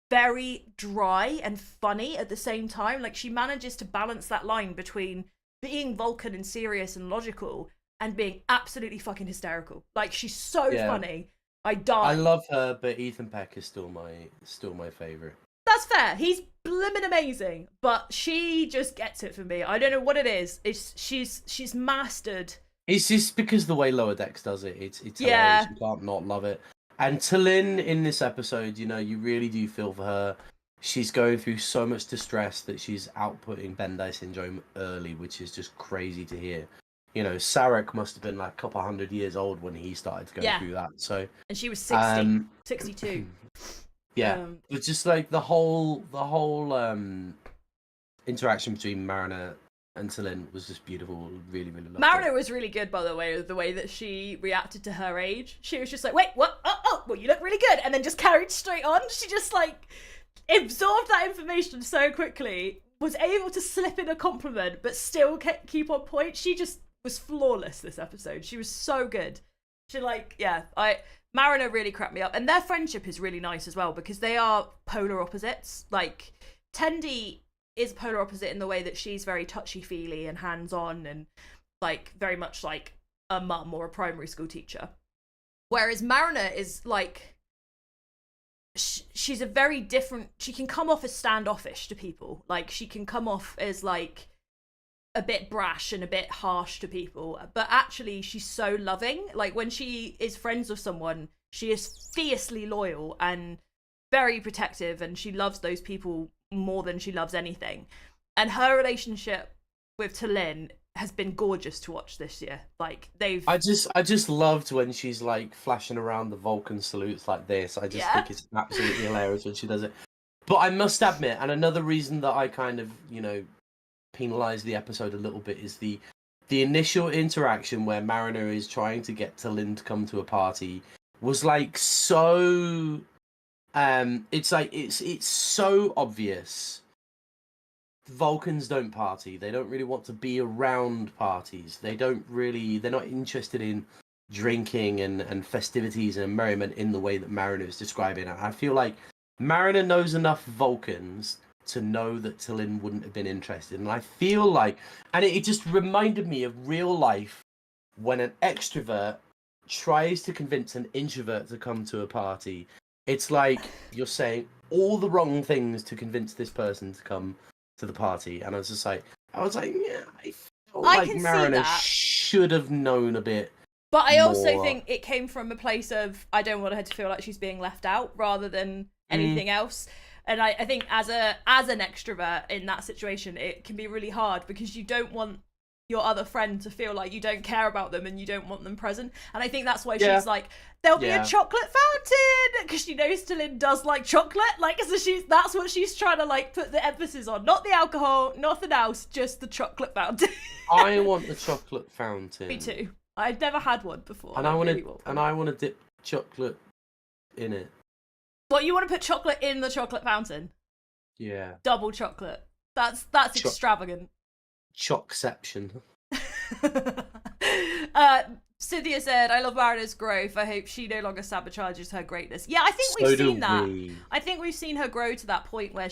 very dry and funny at the same time. Like, she manages to balance that line between being Vulcan and serious and logical and being absolutely fucking hysterical. Like, she's so funny. I die. I love her, but Ethan Peck is still my favorite. That's fair. He's blimmin' amazing, but she just gets it for me. I don't know what it is. She's mastered. It's just because the way Lower Decks does it. It's hilarious. You can't not love it. And T'Lyn in this episode, you really do feel for her. She's going through so much distress that she's outputting Bandai syndrome early, which is just crazy to hear. Sarek must have been like a couple 100 years old when he started to go through that. So, and she was 62. Yeah, it's just like the whole interaction between Mariner and T'Lyn was just beautiful. Really, really loved Mariner it. was really good, by the way that she reacted to her age. She was just like, wait, what? Oh, well, you look really good, and then just carried straight on. She just like absorbed that information so quickly, was able to slip in a compliment, but still keep on point. She just was flawless this episode. She was so good. Mariner really cracked me up, and their friendship is really nice as well, because they are polar opposites. Like, Tendi is polar opposite in the way that she's very touchy-feely and hands-on and like very much like a mum or a primary school teacher, whereas Mariner is like she's a very different. She can come off as standoffish to people. Like, she can come off as like a bit brash and a bit harsh to people, but actually she's so loving. Like, when she is friends with someone, She is fiercely loyal and very protective, and she loves those people more than she loves anything. And her relationship with T'Lyn has been gorgeous to watch this year. Like, they've... I just loved when she's like flashing around the Vulcan salutes like this. I just think it's absolutely hilarious when she does it. But I must admit, and another reason that I kind of, you know, penalize the episode a little bit is the initial interaction where Mariner is trying to get T'Lyn to come to a party was like so it's like it's so obvious. Vulcans don't party. They don't really want to be around parties. They're not interested in drinking and festivities and merriment in the way that Mariner is describing it. I feel like Mariner knows enough Vulcans to know that T'Lyn wouldn't have been interested. And I feel like, and it just reminded me of real life when an extrovert tries to convince an introvert to come to a party. It's like you're saying all the wrong things to convince this person to come to the party. And I was like, yeah, I feel like Mariner should have known a bit. But I also think it came from a place of, I don't want her to feel like she's being left out rather than anything else. And I think as an extrovert in that situation, it can be really hard because you don't want your other friend to feel like you don't care about them and you don't want them present. And I think that's why she's like, there'll be a chocolate fountain, because she knows T'Lyn does like chocolate. Like, so that's what she's trying to like put the emphasis on. Not the alcohol, nothing else, just the chocolate fountain. I want the chocolate fountain. Me too. I've never had one before. And I want to dip chocolate in it. What, you want to put chocolate in the chocolate fountain? Yeah. Double chocolate. That's extravagant. Chockception. Cynthia said, I love Mariner's growth. I hope she no longer sabotages her greatness. Yeah, I think we've seen that. I think we've seen her grow to that point where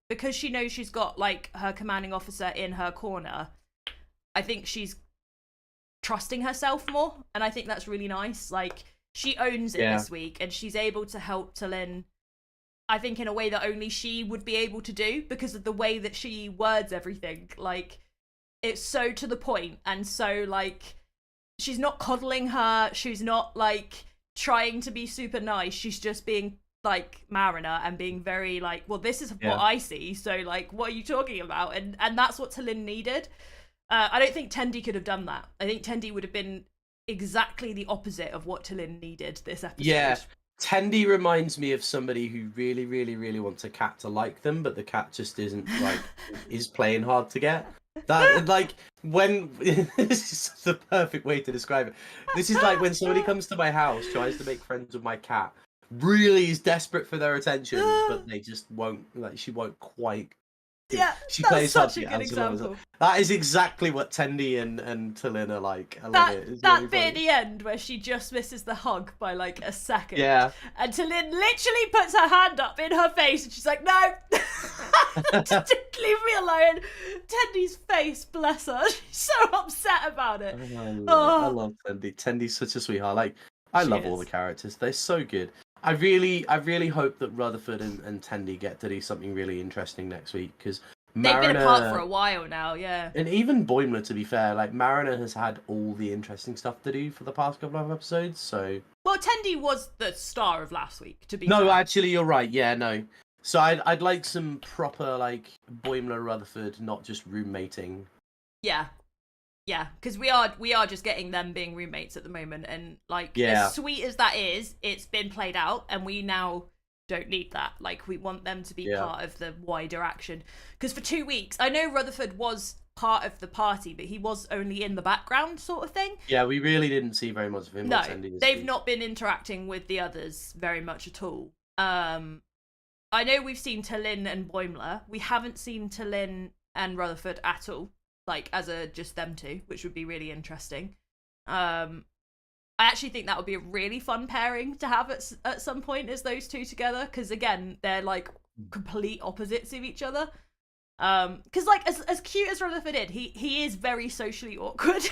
because she knows she's got like her commanding officer in her corner, I think she's trusting herself more. And I think that's really nice. Like, she owns it this week, and she's able to help T'Lyn, I think, in a way that only she would be able to do because of the way that she words everything. Like, it's so to the point, and so, like, she's not coddling her. She's not, like, trying to be super nice. She's just being, like, Mariner and being very, like, well, this is what I see, so, like, what are you talking about? And that's what T'Lyn needed. I don't think Tendi could have done that. I think Tendi would have been exactly the opposite of what T'Lyn needed this episode. Yeah. Tendi reminds me of somebody who really, really, really wants a cat to like them, but the cat just isn't like is playing hard to get. That like when this is the perfect way to describe it. This is like when somebody comes to my house, tries to make friends with my cat, really is desperate for their attention, but they just won't. Like, she won't quite. Yeah, she that's plays such a good example. That is exactly what Tendi and T'Lyn are like. I love it. It's that really bit funny. at the end where she just misses the hug by like a second. Yeah. And T'Lyn literally puts her hand up in her face and she's like, no! Just leave me alone. Tendi's face, bless her. She's so upset about it. I love Tendi. Tendi's such a sweetheart. Like, I love all the characters. They're so good. I really hope that Rutherford and Tendi get to do something really interesting next week, because they've been apart for a while now, yeah. And even Boimler, to be fair, like, Mariner has had all the interesting stuff to do for the past couple of episodes, so... Well, Tendi was the star of last week, to be fair. No, actually, you're right, yeah, no. So I'd like some proper, like, Boimler, Rutherford, not just roommating. Yeah. Yeah, because we are just getting them being roommates at the moment, and like as sweet as that is, it's been played out, and we now don't need that. Like, we want them to be part of the wider action. Because for 2 weeks, I know Rutherford was part of the party, but he was only in the background, sort of thing. Yeah, we really didn't see very much of him. No, they've not been interacting with the others very much at all. I know we've seen T'Lyn and Boimler. We haven't seen T'Lyn and Rutherford at all. Like, as just them two, which would be really interesting. I actually think that would be a really fun pairing to have at some point, is those two together, because again, they're like complete opposites of each other. Because like as cute as Rutherford is, he is very socially awkward.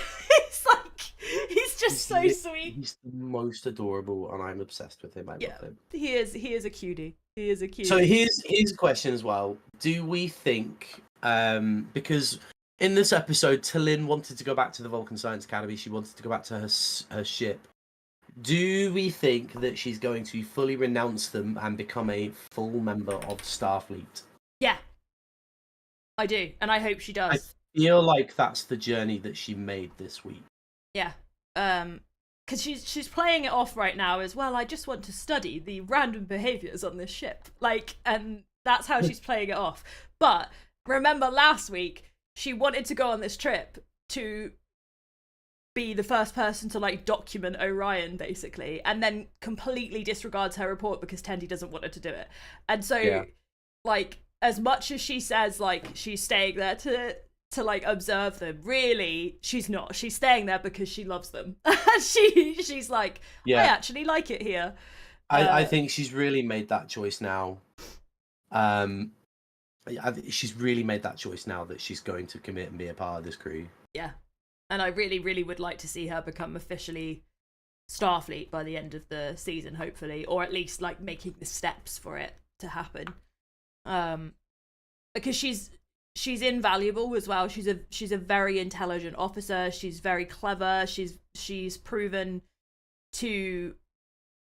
He's just so sweet. He's the most adorable, and I'm obsessed with him. I love him. He is a cutie. He is a cutie. So here's a question as well. Do we think because in this episode, T'Lyn wanted to go back to the Vulcan Science Academy. She wanted to go back to her ship. Do we think that she's going to fully renounce them and become a full member of Starfleet? Yeah, I do, and I hope she does. I feel like that's the journey that she made this week. Yeah, because she's playing it off right now as well. I just want to study the random behaviors on this ship, like, and that's how she's playing it off. But remember last week, she wanted to go on this trip to be the first person to like document Orion, basically, and then completely disregards her report because Tendi doesn't want her to do it. And so, like, as much as she says like she's staying there to like observe them, really she's not. She's staying there because she loves them. she's like, I actually like it here. I think she's really made that choice now. She's really made that choice now that she's going to commit and be a part of this crew. Yeah, and I really, really would like to see her become officially Starfleet by the end of the season, hopefully, or at least like making the steps for it to happen. Because she's invaluable as well. She's a very intelligent officer. She's very clever. She's proven to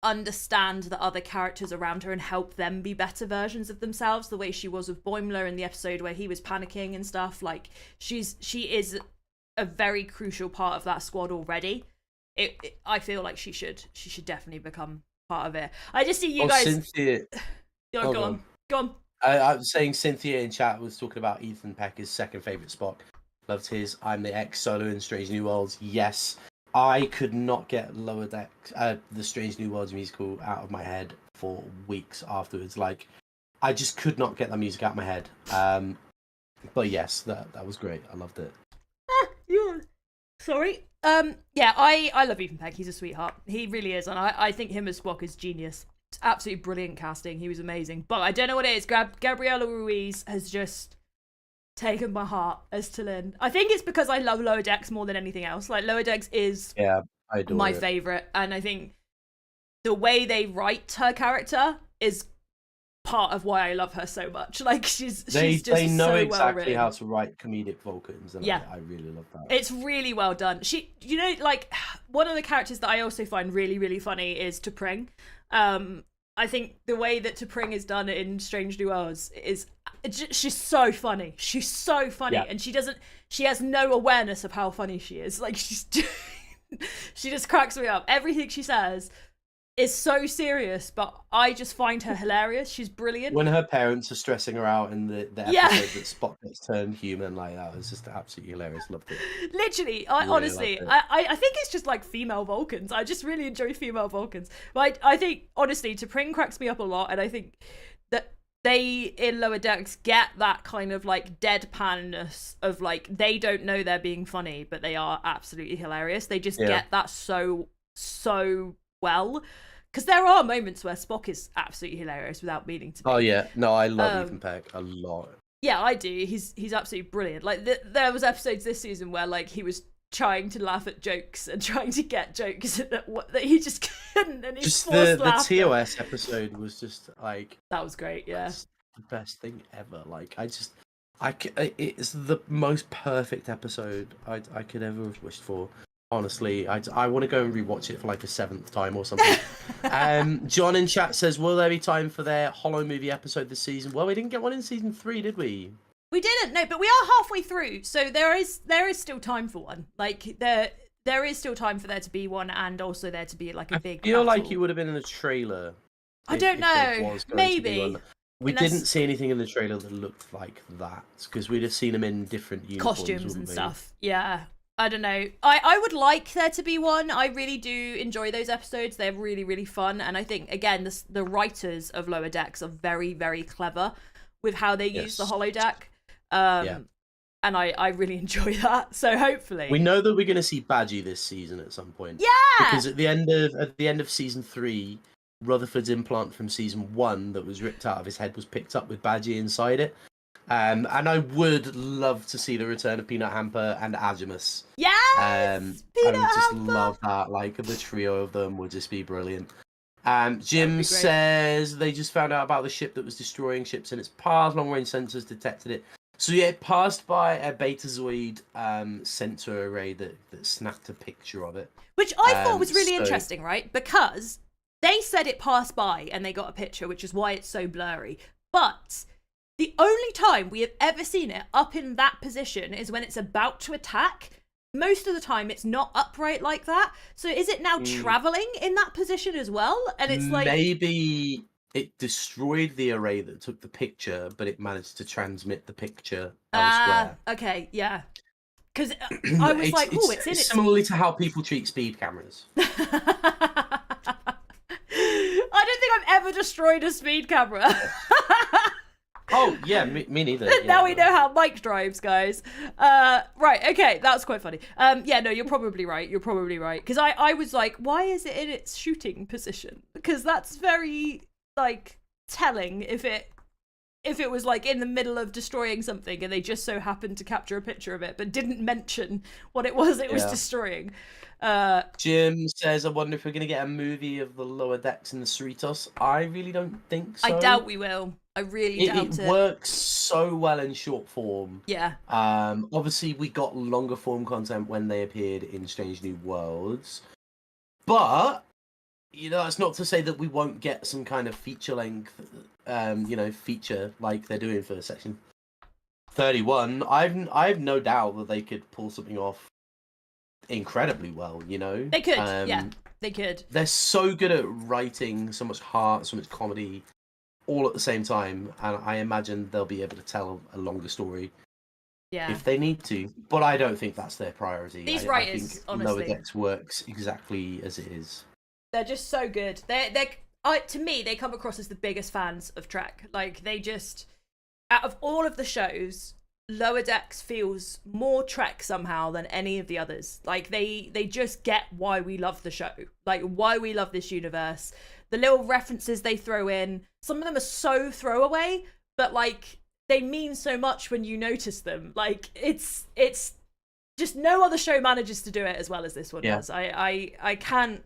understand the other characters around her and help them be better versions of themselves, the way she was with Boimler in the episode where he was panicking and stuff. Like, she is a very crucial part of that squad already. I feel like she should definitely become part of it. I just see you guys. Cynthia. Go on. I was saying Cynthia in chat was talking about Ethan Pecker's second favourite Spock. Loved his I'm the ex-Solo in Strange New Worlds. Yes, I could not get Lower Decks, the Strange New Worlds musical out of my head for weeks afterwards. Like, I just could not get that music out of my head. But yes, that was great. I loved it. Sorry. Yeah, I love Ethan Peck. He's a sweetheart. He really is, and I think him as Spock is genius. It's absolutely brilliant casting. He was amazing. But I don't know what it is. Gabriela Ruiz has just taken my heart as T'Lyn. I think it's because I love Lower Decks more than anything else. Like, Lower Decks is my favourite, and I think the way they write her character is part of why I love her so much. Like, they know so exactly how to write comedic Vulcans, and I really love that. It's really well done. Like, one of the characters that I also find really, really funny is T'Pring. I think the way that T'Pring is done in Strange New Worlds is she's so funny. She's so funny, and she has no awareness of how funny she is. Like, she just cracks me up. Everything she says is so serious, but I just find her hilarious. She's brilliant. When her parents are stressing her out in the episode that Spock gets turned human, like, that was just absolutely hilarious. Loved it. Literally, honestly, I think it's just like female Vulcans. I just really enjoy female Vulcans. But I think, honestly, T'Pring cracks me up a lot, and I think that they, in Lower Decks, get that kind of like deadpanness of like, they don't know they're being funny, but they are absolutely hilarious. They just get that so well, because there are moments where Spock is absolutely hilarious without meaning to be. Oh yeah, no, I love Ethan Peck a lot. Yeah, I do. He's absolutely brilliant. Like, there was episodes this season where like he was trying to laugh at jokes and trying to get jokes that he just couldn't, and he just forced laughter. The TOS episode was just like, that was great. Yeah, that's the best thing ever. Like, it's the most perfect episode I could ever have wished for. Honestly, I want to go and rewatch it for like a 7th time or something. John in chat says, will there be time for their Hollow movie episode this season? Well, we didn't get one in season 3, did we? We didn't, no, but we are halfway through, so there is still time for one. Like, there is still time for there to be one, and also there to be like a big. I feel battle. like it would have been in a trailer. I don't know. Maybe. We didn't see anything in the trailer that looked like that, because we'd have seen them in different uniforms, costumes and stuff. Yeah. I don't know. I would like there to be one. I really do enjoy those episodes. They're really, really fun. And I think, again, the writers of Lower Decks are very, very clever with how they use the holodeck. And I really enjoy that. So hopefully. We know that we're going to see Badgie this season at some point. Yeah! Because at the end of season 3, Rutherford's implant from season 1 that was ripped out of his head was picked up with Badgie inside it. And I would love to see the return of Peanut Hamper and Agimus. Yes! I would just love that. Like, the trio of them would just be brilliant. Jim says they just found out about the ship that was destroying ships in its path. Long-range sensors detected it. So yeah, it passed by a Betazoid sensor array that snapped a picture of it. Which I thought was really interesting, right? Because they said it passed by and they got a picture, which is why it's so blurry. But the only time we have ever seen it up in that position is when it's about to attack. Most of the time it's not upright like that. So is it now traveling in that position as well? And it's like... Maybe it destroyed the array that took the picture, but it managed to transmit the picture elsewhere. Okay, yeah. Because I was like, oh, it's in it. Similarly to how people treat speed cameras. I don't think I've ever destroyed a speed camera. Oh, yeah, me neither. Now we know how Mike drives, guys. Right, okay, that's quite funny. Yeah, no, you're probably right. Because I was like, why is it in its shooting position? Because that's very, like, telling if it was like in the middle of destroying something and they just so happened to capture a picture of it but didn't mention what it was destroying. Jim says, I wonder if we're going to get a movie of the lower decks in the Cerritos. I really don't think so. I doubt we will. I really doubt it. It works so well in short form. Yeah. Obviously, we got longer form content when they appeared in Strange New Worlds. But... that's not to say that we won't get some kind of feature length, feature like they're doing for Section 31. I've no doubt that they could pull something off incredibly well. They could. Yeah, they could. They're so good at writing so much heart, so much comedy, all at the same time, and I imagine they'll be able to tell a longer story. Yeah. If they need to, but I don't think that's their priority. These writers, I think honestly, Lower Decks works exactly as it is. They're just so good. To me, they come across as the biggest fans of Trek. Like, they just, out of all of the shows, Lower Decks feels more Trek somehow than any of the others. Like, they just get why we love the show. Like, why we love this universe. The little references they throw in, some of them are so throwaway, but, like, they mean so much when you notice them. Like, it's just no other show manages to do it as well as this one does. I can't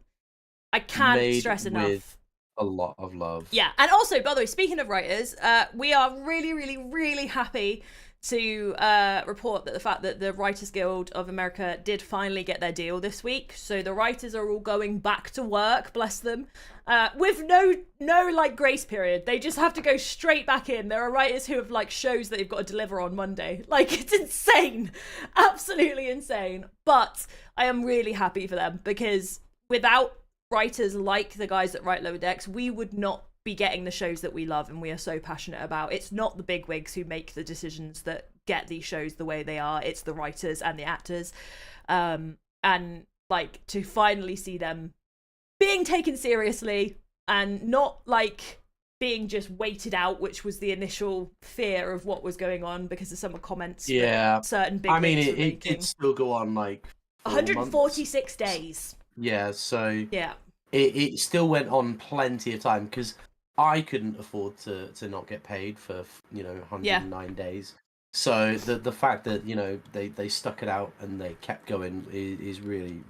stress enough. With a lot of love. Yeah, and also, by the way, speaking of writers, we are really, really, really happy to report that the fact that the Writers Guild of America did finally get their deal this week. So the writers are all going back to work, bless them, with no like grace period. They just have to go straight back in. There are writers who have like shows that they've got to deliver on Monday. Like, it's insane, absolutely insane. But I am really happy for them, because without writers like the guys that write Lower Decks, we would not be getting the shows that we love and we are so passionate about. It's not the bigwigs who make the decisions that get these shows the way they are. It's the writers and the actors. And like, to finally see them being taken seriously and not like being just waited out, which was the initial fear of what was going on because of some comments. Yeah. Certain bigwigs it did still go on like 146 days. Yeah, so yeah, it still went on plenty of time, because I couldn't afford to not get paid for 109 days. So the fact that they stuck it out and they kept going is really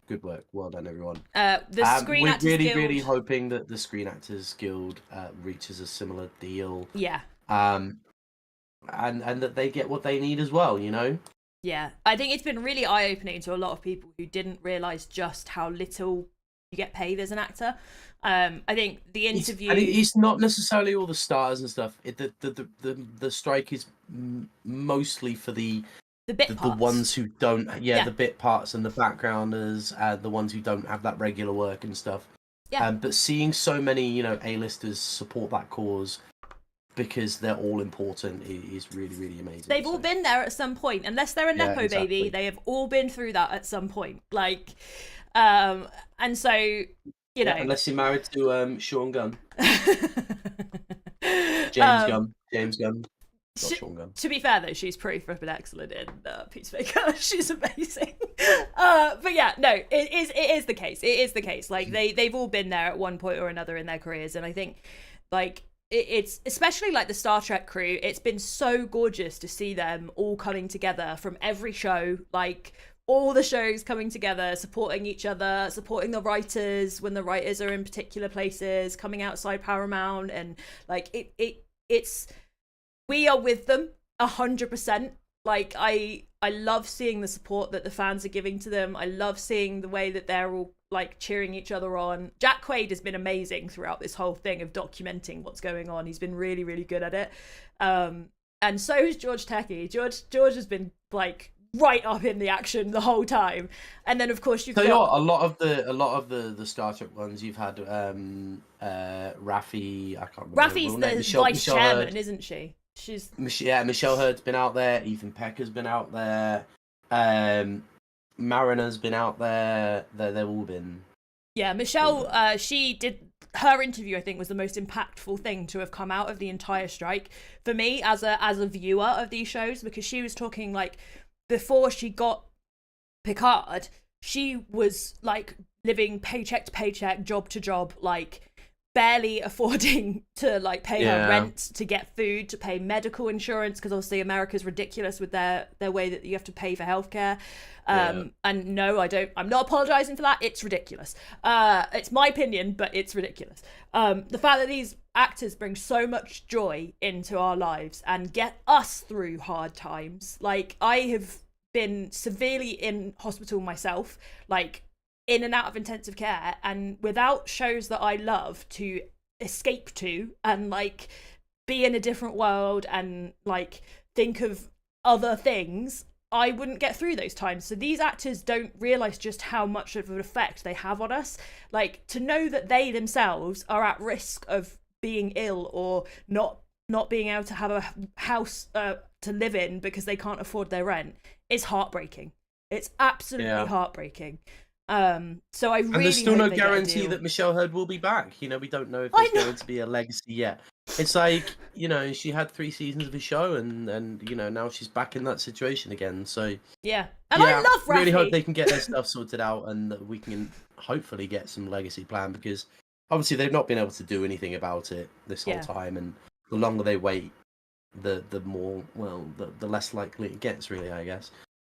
good work. Well done, everyone. The Screen Actors Guild. We're really hoping that the Screen Actors Guild reaches a similar deal. Yeah. And that they get what they need as well. Yeah, I think it's been really eye-opening to a lot of people who didn't realise just how little you get paid as an actor. I think the interview... It's not necessarily all the stars and stuff. The strike is mostly for the bit parts. The ones who don't... Yeah, the bit parts and the backgrounders, the ones who don't have that regular work and stuff. Yeah. But seeing so many, A-listers support that cause, because they're all important, is really, really amazing. They've all been there at some point. Unless they're a Nepo baby, they have all been through that at some point. Like, and so, unless you're married to Sean Gunn. James Gunn. Not Sean Gunn. To be fair, though, she's pretty flippin' excellent in Peacemaker. She's amazing. But yeah, no, it is the case. It is the case. Like, they've all been there at one point or another in their careers. And I think, like, it's especially like the Star Trek crew, it's been so gorgeous to see them all coming together from every show, like all the shows coming together, supporting each other, supporting the writers when the writers are in particular places, coming outside Paramount, and like it's we are with them. 100%. Like I love seeing the support that the fans are giving to them. I love seeing the way that they're all like cheering each other on. Jack Quaid has been amazing throughout this whole thing of documenting what's going on. He's been really, really good at it. And so is George Takei. George has been like right up in the action the whole time. And then of course you've got a lot of the Star Trek ones you've had Raffi, I can't remember. Raffi's the vice chairman, isn't she? She's Michelle Hurd's been out there, Ethan Pecker's been out there, Mariner's been out there. They've all been. Yeah, Michelle, she did her interview, I think, was the most impactful thing to have come out of the entire strike for me as a viewer of these shows, because she was talking like before she got Picard, she was like living paycheck to paycheck, job to job, like barely affording to like pay her rent, to get food, to pay medical insurance, because obviously America's ridiculous with their way that you have to pay for healthcare. And no, I'm not apologizing for that. It's ridiculous. It's my opinion, but it's ridiculous. The fact that these actors bring so much joy into our lives and get us through hard times. Like, I have been severely in hospital myself, like in and out of intensive care, and without shows that I love to escape to and like be in a different world and like think of other things, I wouldn't get through those times. So these actors don't realize just how much of an effect they have on us. Like, to know that they themselves are at risk of being ill or not being able to have a house to live in because they can't afford their rent is heartbreaking. It's absolutely heartbreaking. So I really, and there's still no guarantee that Michelle Hurd will be back. You know, we don't know if there's going to be a legacy yet. It's like, you know, she had 3 seasons of a show, and you know, now she's back in that situation again. So yeah, and I love Raffi. Really hope they can get their stuff sorted out, and that we can hopefully get some legacy plan, because obviously they've not been able to do anything about it this whole time, and the longer they wait, the more, well, the less likely it gets, really, I guess.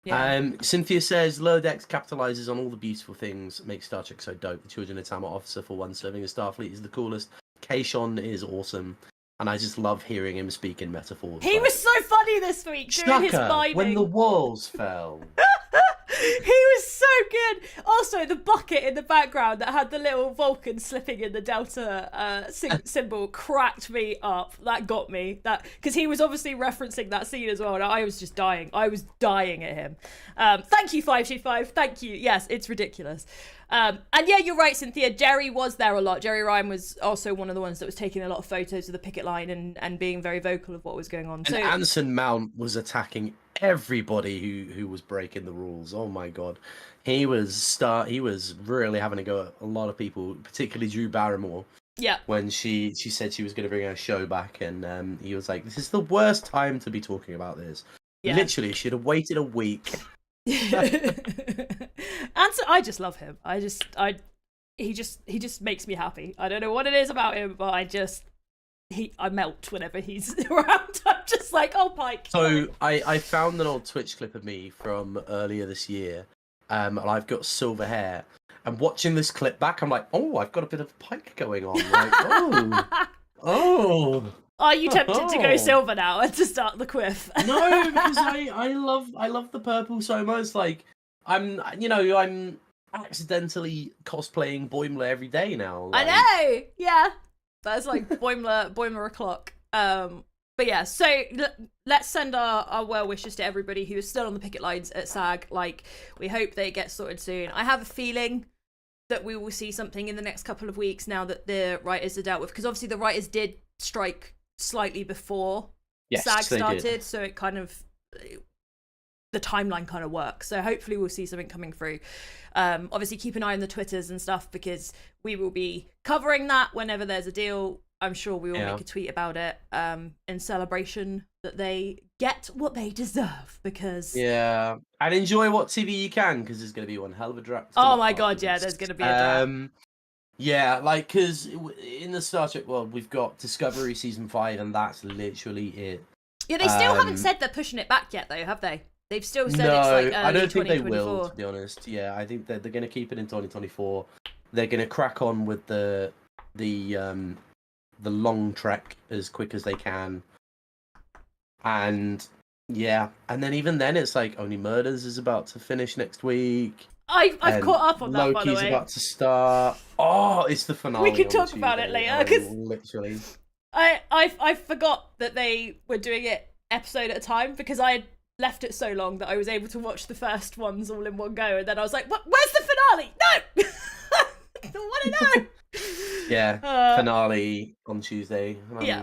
Yeah. Cynthia says Lower Decks capitalizes on all the beautiful things, makes Star Trek so dope. The Children of Tama officer for one serving as Starfleet is the coolest. Kayshawn is awesome, and I just love hearing him speak in metaphors. He was so funny this week during his miming. When the walls fell. He was so good. Also, the bucket in the background that had the little Vulcan slipping in the Delta symbol cracked me up. That got me. That because he was obviously referencing that scene as well, and I was just dying. I was dying at him. Thank you, 525. Thank you. Yes, it's ridiculous. And yeah, you're right, Cynthia. Jerry was there a lot. Jerry Ryan was also one of the ones that was taking a lot of photos of the picket line and being very vocal of what was going on. And Anson Mount was attacking everybody who was breaking the rules. Oh my god, he was really having to go at a lot of people, particularly Drew Barrymore. Yeah. When she said she was going to bring her show back, and he was like, "This is the worst time to be talking about this." Yeah. Literally, she'd have waited a week. And so I just love him. He just makes me happy. I don't know what it is about him, but I melt whenever he's around. I'm just like, oh, Pike. So I found an old Twitch clip of me from earlier this year, and I've got silver hair. And watching this clip back, I'm like, oh, I've got a bit of Pike going on. Like, oh. Are you tempted to go silver now and to start the quiff? No, because I love the purple so much. Like, I'm accidentally cosplaying Boimler every day now. Like... I know, yeah. That's like Boimler o'clock. But yeah, so let's send our well wishes to everybody who is still on the picket lines at SAG. Like, we hope they get sorted soon. I have a feeling that we will see something in the next couple of weeks now that the writers are dealt with, because obviously the writers did strike slightly before SAG started, so it kind of the timeline kind of works. So hopefully we'll see something coming through. Obviously keep an eye on the Twitters and stuff, because we will be covering that whenever there's a deal. I'm sure we will make a tweet about it in celebration that they get what they deserve, because and enjoy what TV you can, because there's going to be one hell of a draft. Oh my god, yeah, there's going to be a draft. Yeah, like, because in the Star Trek world, we've got Discovery Season 5, and that's literally it. Yeah, they still haven't said they're pushing it back yet, though, have they? They've still said it's like early I don't think they 2024. will, to be honest. Yeah, I think that they're going to keep it in 2024. They're going to crack on with the long trek as quick as they can. And yeah, and then even then, it's like Only Murders is about to finish next week. I've caught up on that, by the Loki's way. about to start. Oh, it's the finale. We can on talk about it Tuesday, later, and 'cause literally, I forgot that they were doing it episode at a time, because I had left it so long that I was able to watch the first ones all in one go, and then I was like, where's the finale? No! I want to know! yeah, finale on Tuesday. Yeah.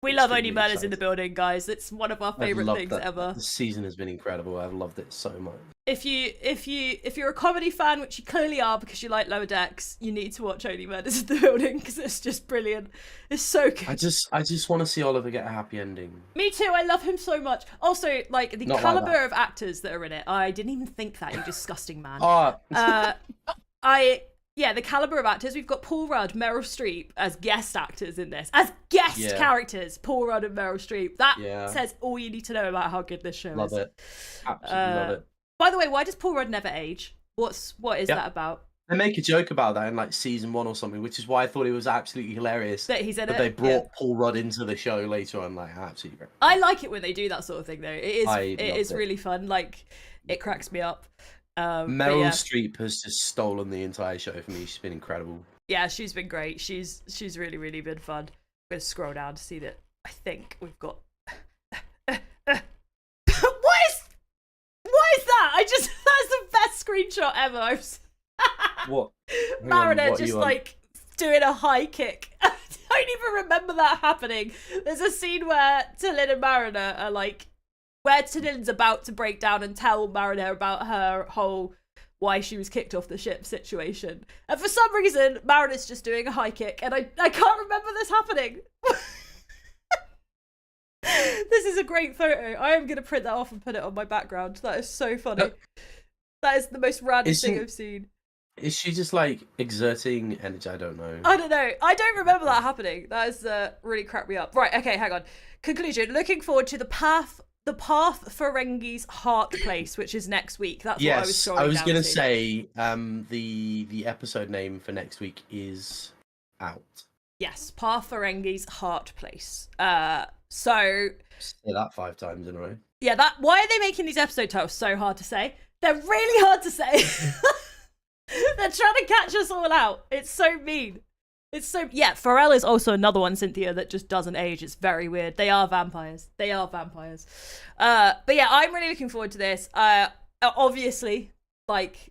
We love Only extremely Murders in the excited. Building, guys. It's one of our favourite things ever. The season has been incredible. I've loved it so much. If you're a comedy fan, which you clearly are because you like Lower Decks, you need to watch Only Murders in the Building, because it's just brilliant. It's so good. I just want to see Oliver get a happy ending. Me too. I love him so much. Also, like, the Not caliber like of actors that are in it. I didn't even think that, you disgusting man. Oh, The caliber of actors. We've got Paul Rudd, Meryl Streep as guest actors in this. As guest characters, Paul Rudd and Meryl Streep. That says all you need to know about how good this show love is. it. Absolutely love it. By the way, why does Paul Rudd never age? What is that about? They make a joke about that in like season 1 or something, which is why I thought it was absolutely hilarious that he's in that it. they brought Paul Rudd into the show later on. Like, absolutely great. I like it when they do that sort of thing, though. It is really fun. Like, it cracks me up. Meryl Streep has just stolen the entire show for me. She's been incredible. Yeah, she's been great. She's really, really been fun. I'm going to scroll down to see that. I think we've got... What is that? That's the best screenshot ever. What? Mariner just like doing a high kick. I don't even remember that happening. There's a scene where Tillin and Mariner are like, where Tillin's about to break down and tell Mariner about her whole why she was kicked off the ship situation. And for some reason, Mariner's just doing a high kick, and I can't remember this happening. This is a great photo. I am going to print that off and put it on my background. That is so funny. That is the most random thing I've seen. Is she just like exerting energy? I don't know. I don't know. I don't remember that happening. That is really cracked me up. Right, okay, hang on. Conclusion. Looking forward to the Path Ferengi's Heart Place, which is next week. That's what I was scrolling down to. I was going to say the episode name for next week is out. Yes, Path Ferengi's Heart Place. So say that 5 times in a row. Yeah, why are they making these episode titles so hard to say? They're really hard to say. They're trying to catch us all out. It's so mean. Pharrell is also another one, Cynthia, that just doesn't age. It's very weird. They are vampires. But yeah, I'm really looking forward to this. Obviously, like,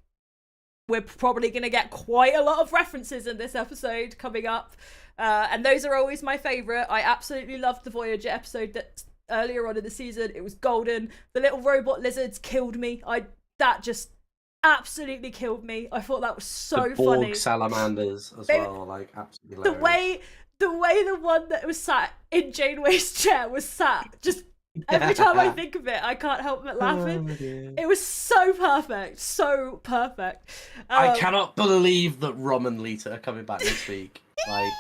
we're probably going to get quite a lot of references in this episode coming up. And those are always my favourite. I absolutely loved the Voyager episode that earlier on in the season. It was golden. The little robot lizards killed me. That just absolutely killed me. I thought that was so the Borg funny. Salamanders as well, like absolutely hilarious. The way the one that was sat in Janeway's chair was sat, just every time I think of it, I can't help but laughing. It was so perfect, so perfect. I cannot believe that Rom and Lita are coming back this week. Like,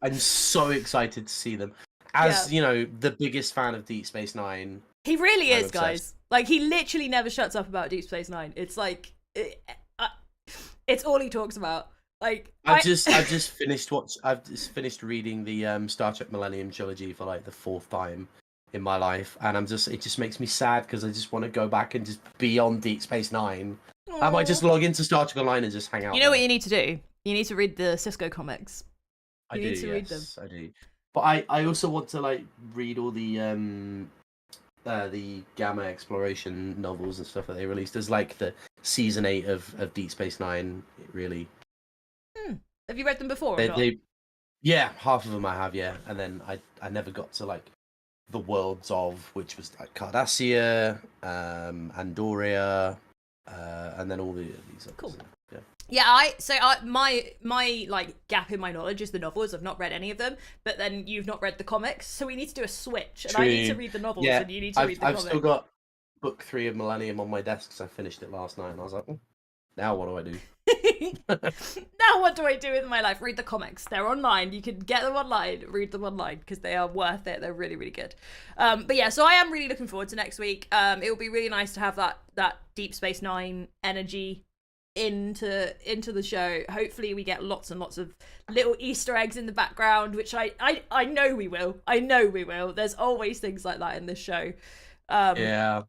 I'm so excited to see them. As you know, the biggest fan of Deep Space Nine. He really is, guys. Like, he literally never shuts up about Deep Space Nine. It's like, it's all he talks about. Like, I've just finished reading the Star Trek Millennium trilogy for like the 4th time in my life, and it just makes me sad because I just want to go back and just be on Deep Space Nine. Aww. I might just log into Star Trek Online and just hang out. You know what you need to do? You need to read the Cisco comics. I do. But I also want to like read all the Gamma exploration novels and stuff that they released as like the season 8 of Deep Space Nine. It really. Have you read them before? Yeah, half of them I have. Yeah, and then I never got to like the worlds of, which was like Cardassia, Andoria, and then all these. Cool. Yeah. My like gap in my knowledge is the novels. I've not read any of them, but then you've not read the comics, so we need to do a switch, and I need to read the novels, and you need to read the comics. I've still got book 3 of Millennium on my desk because I finished it last night, and I was like, now what do I do? Now what do I do with my life? Read the comics. They're online. You can get them online. Read them online because they are worth it. They're really, really good. But yeah, so I am really looking forward to next week. It will be really nice to have that Deep Space Nine energy into the show. Hopefully we get lots and lots of little Easter eggs in the background, which I know we will. I know we will. There's always things like that in this show. Yeah.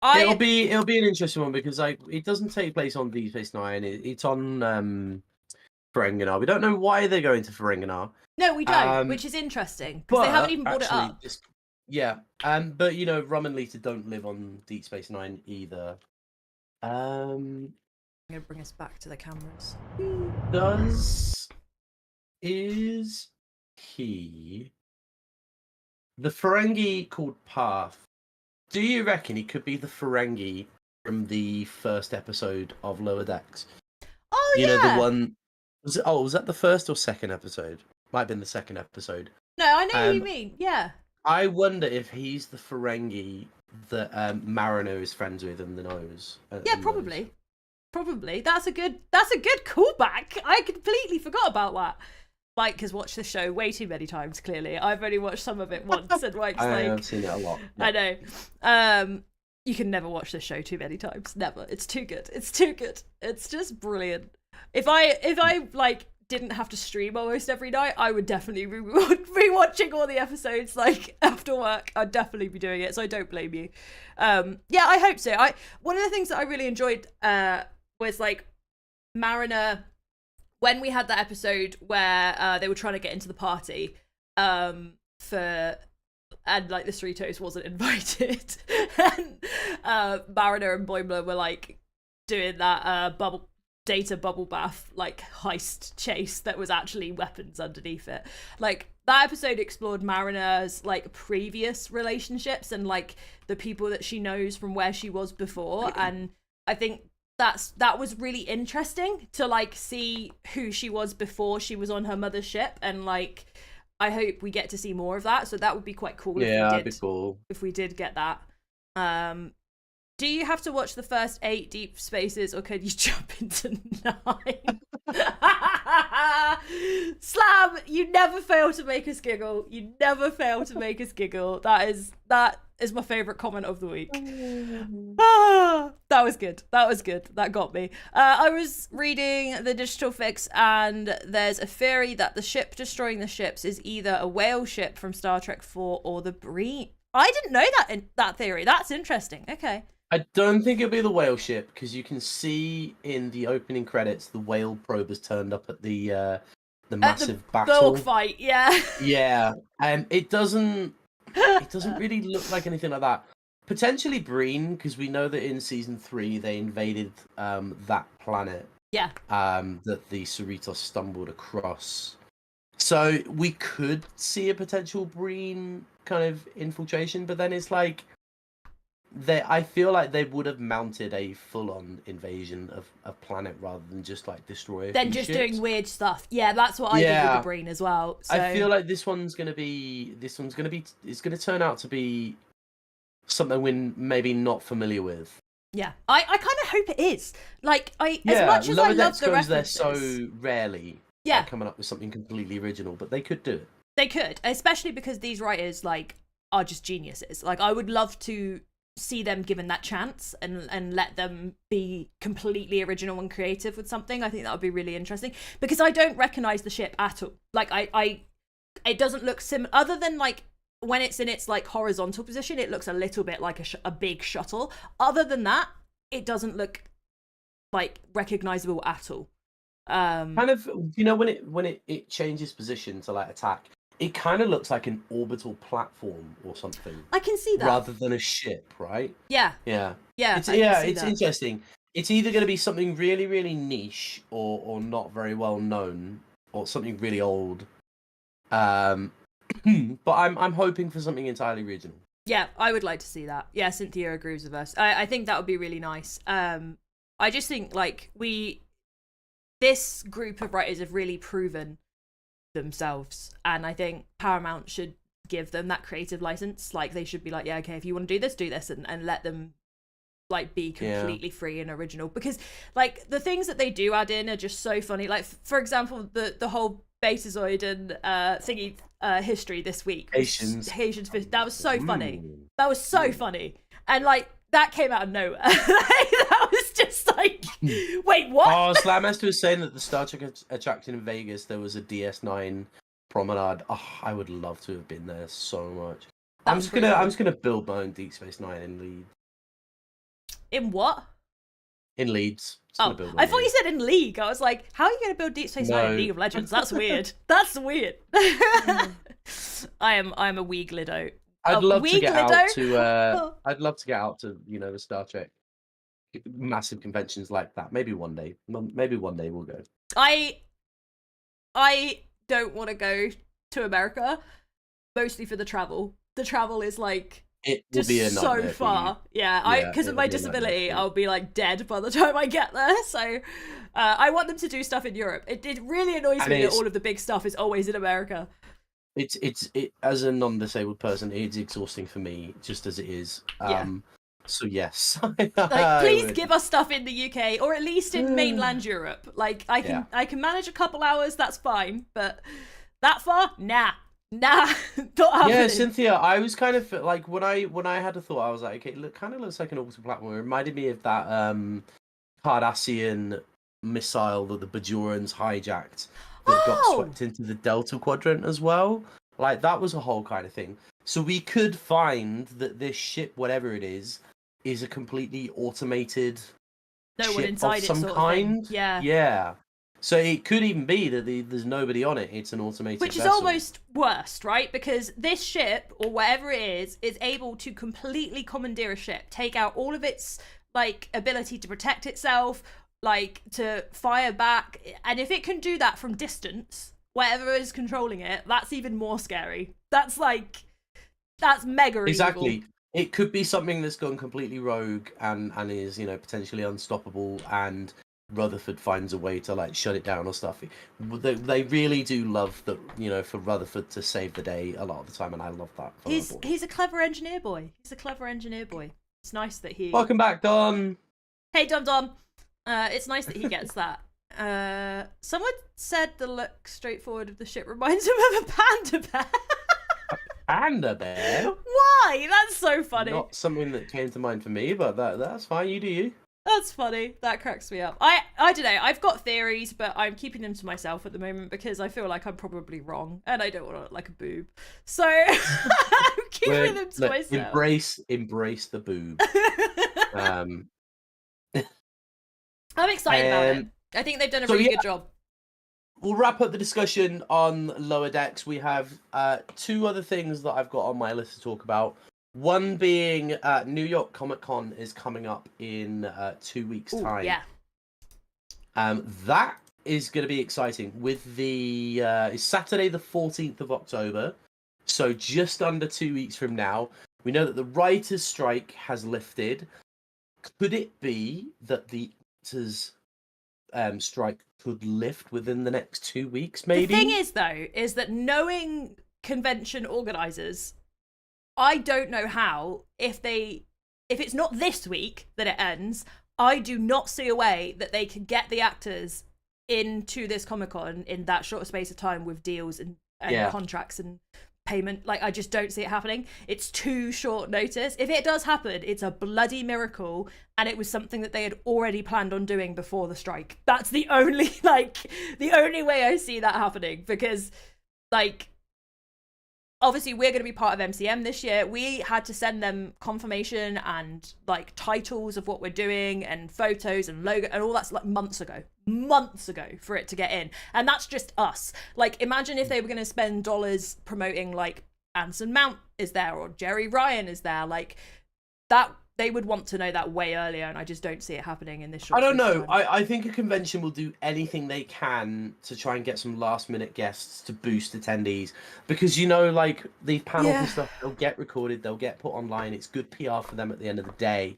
It'll be an interesting one because it doesn't take place on Deep Space Nine. It's on Ferenginar. We don't know why they're going to Ferenginar. No, we don't, which is interesting because they haven't even brought it up. But you know, Rum and Lita don't live on Deep Space Nine either. I'm gonna bring us back to the cameras. Is he the Ferengi called Path? Do you reckon he could be the Ferengi from the first episode of Lower Decks? Oh, you know, the one. Was that the first or second episode? Might have been the second episode. No, I know who you mean. Yeah. I wonder if he's the Ferengi that Mariner is friends with in the nose. Yeah, probably. Probably. That's a good callback. I completely forgot about that. Mike has watched the show way too many times, clearly. I've only watched some of it once, and Mike's I've seen it a lot. Yeah. I know. You can never watch the show too many times. Never. It's too good. It's too good. It's just brilliant. If I like didn't have to stream almost every night, I would definitely be rewatching all the episodes like after work. I'd definitely be doing it, so I don't blame you. Yeah, I hope so. One of the things that I really enjoyed was like Mariner, when we had that episode where they were trying to get into the party and like the Cerritos wasn't invited, and Mariner and Boimler were like doing that data bubble bath like heist chase that was actually weapons underneath it. Like that episode explored Mariner's like previous relationships and like the people that she knows from where she was before, and I think that was really interesting to like see who she was before she was on her mother's ship, and like I hope we get to see more of that. So that would be quite cool. That'd be cool if we did get that. Do you have to watch the first 8 deep spaces, or can you jump into 9? Slam! You never fail to make us giggle. You never fail to make us giggle. That is my favourite comment of the week. That was good. That got me. I was reading the digital fix, and there's a theory that the ship destroying the ships is either a whale ship from Star Trek 4 or the Breen. I didn't know that theory. That's interesting. Okay. I don't think it'll be the whale ship, because you can see in the opening credits the whale probe has turned up at the massive battle fight. Yeah. Yeah, and it doesn't really look like anything like that. Potentially Breen, because we know that in season 3 they invaded that planet. Yeah. That the Cerritos stumbled across. So we could see a potential Breen kind of infiltration, but then it's like I feel like they would have mounted a full-on invasion of a planet rather than just like destroy. Then just ships. Doing weird stuff. Yeah, that's what I did with the Breen as well. So... I feel like it's gonna turn out to be something we're maybe not familiar with. Yeah, I kind of hope it is. Like as much as I love the references, they're so rarely. Yeah, coming up with something completely original, but they could do it. They could, especially because these writers like are just geniuses. Like I would love to see them given that chance and let them be completely original and creative with something. I think that would be really interesting, because I don't recognize the ship at all. Like it doesn't look similar, other than like when it's in its like horizontal position, it looks a little bit like a big shuttle. Other than that, it doesn't look like recognizable at all. Kind of, you know, when it changes position to like attack, it kind of looks like an orbital platform or something. I can see that, rather than a ship, right? Yeah. It's interesting. It's either going to be something really, really niche or not very well known, or something really old. But I'm hoping for something entirely original. Yeah, I would like to see that. Yeah, Cynthia agrees with us. I think that would be really nice. I just think like this group of writers have really proven themselves, and I think Paramount should give them that creative license. Like they should be like, yeah, okay, if you want to do this, and let them like be completely free and original, because like the things that they do add in are just so funny. Like for example, the whole Betazoid and thingy history this week, Haitians, that was so funny. That was so funny, and like that came out of nowhere. That was just like Wait, what? Oh, Slammaster was saying that the Star Trek attraction in Vegas, there was a DS9 promenade. Oh, I would love to have been there so much. I'm just gonna build my own Deep Space Nine in Leeds. In what? In Leeds. Oh, I thought you said in League. I was like, how are you going to build Deep Space Nine in League of Legends? That's weird. That's weird. I'm a wee glido. I'd love to get out to. I'd love to get out to the Star Trek massive conventions like that. Maybe one day. Maybe one day we'll go. I don't want to go to America, mostly for the travel. The travel is like it will be a so far. Yeah, because of my disability, I'll be like dead by the time I get there. So I want them to do stuff in Europe. It really annoys me that all of the big stuff is always in America. It as a non-disabled person, it's exhausting for me just as it is. So yes, like please give us stuff in the UK or at least in mainland Europe. Like I can manage a couple hours, that's fine, but that far, nah, not happening. Yeah, Cynthia, I was kind of like when I had a thought, I was like, okay, look, kind of looks like an orbital platform. It reminded me of that Cardassian missile that the Bajorans hijacked that got swept into the Delta Quadrant as well. Like that was a whole kind of thing. So we could find that this ship, whatever it is a completely automated ship of some kind. Yeah. So it could even be that there's nobody on it. It's an automated Which is vessel. almost worst, right? Because this ship, or whatever it is able to completely commandeer a ship, take out all of its like ability to protect itself, like to fire back. And if it can do that from distance, whatever is controlling it, that's even more scary. That's mega Exactly. evil. It could be something that's gone completely rogue and is, potentially unstoppable, and Rutherford finds a way to like shut it down or stuff. They really do love that, for Rutherford to save the day a lot of the time, and I love that. He's a clever engineer boy. It's nice that he. Welcome back, Don. Hey, Dom. It's nice that he gets that. Someone said the look straightforward of the ship reminds him of a panda bear. Panda bear? Why? That's so funny. Not something that came to mind for me, but that's fine. You do you. That's funny. That cracks me up. I don't know. I've got theories, but I'm keeping them to myself at the moment because I feel like I'm probably wrong and I don't want to look like a boob. So I'm keeping them to myself. Embrace the boob. I'm excited about it. I think they've done a really good job. We'll wrap up the discussion on Lower Decks. We have two other things that I've got on my list to talk about. One being New York Comic Con is coming up in 2 weeks' time. Yeah. That is going to be exciting. With it's Saturday the 14th of October, so just under 2 weeks from now. We know that the writers' strike has lifted. Could it be that the actors' strike could lift within the next 2 weeks, maybe? The thing is, though, is that knowing convention organisers, I don't know how, if it's not this week that it ends, I do not see a way that they can get the actors into this Comic-Con in that short space of time with deals and contracts and payment. Like, I just don't see it happening. It's too short notice. If it does happen, it's a bloody miracle, and it was something that they had already planned on doing before the strike. That's the only way I see that happening, because obviously we're going to be part of MCM this year. We had to send them confirmation and titles of what we're doing and photos and logo and all that's months ago for it to get in. And that's just us. Imagine if they were going to spend dollars promoting Anson Mount is there or Jerry Ryan is there, that they would want to know that way earlier, and I just don't see it happening in this short. I don't know. I think a convention will do anything they can to try and get some last minute guests to boost attendees, because these panels and stuff, they'll get recorded, they'll get put online. It's good PR for them at the end of the day.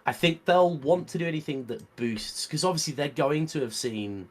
I think they'll want to do anything that boosts, because obviously they're going to have seen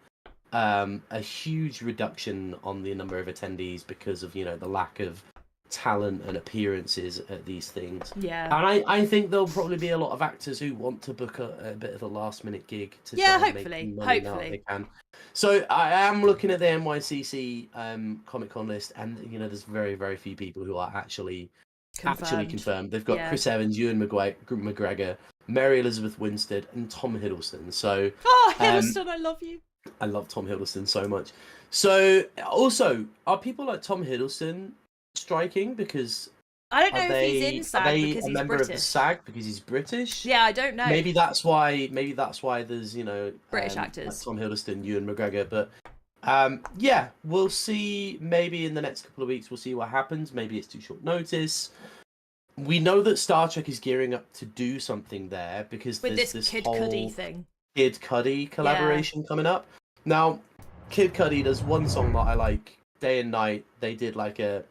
a huge reduction on the number of attendees because of the lack of talent and appearances at these things. Yeah. And I think there'll probably be a lot of actors who want to book a bit of a last minute gig to try and hopefully. make money now if they can. So I am looking at the NYCC Comic Con list, and there's very, very few people who are actually confirmed. They've got Chris Evans, Ewan McGregor, Mary Elizabeth Winstead, and Tom Hiddleston. So, Oh, Hiddleston, I love you. I love Tom Hiddleston so much. So, also, are people like Tom Hiddleston striking because I don't know are if he's they in are SAG they because a he's member of the British. SAG because he's British? Yeah, I don't know. Maybe that's why. Maybe that's why there's British like actors. Tom Hiddleston, Ewan McGregor. But yeah, we'll see. Maybe in the next couple of weeks, we'll see what happens. Maybe it's too short notice. We know that Star Trek is gearing up to do something there because With there's this this Kid whole Cudi thing. Kid Cudi collaboration coming up. Now, Kid Cudi does one song that I like, Day and Night. They did like a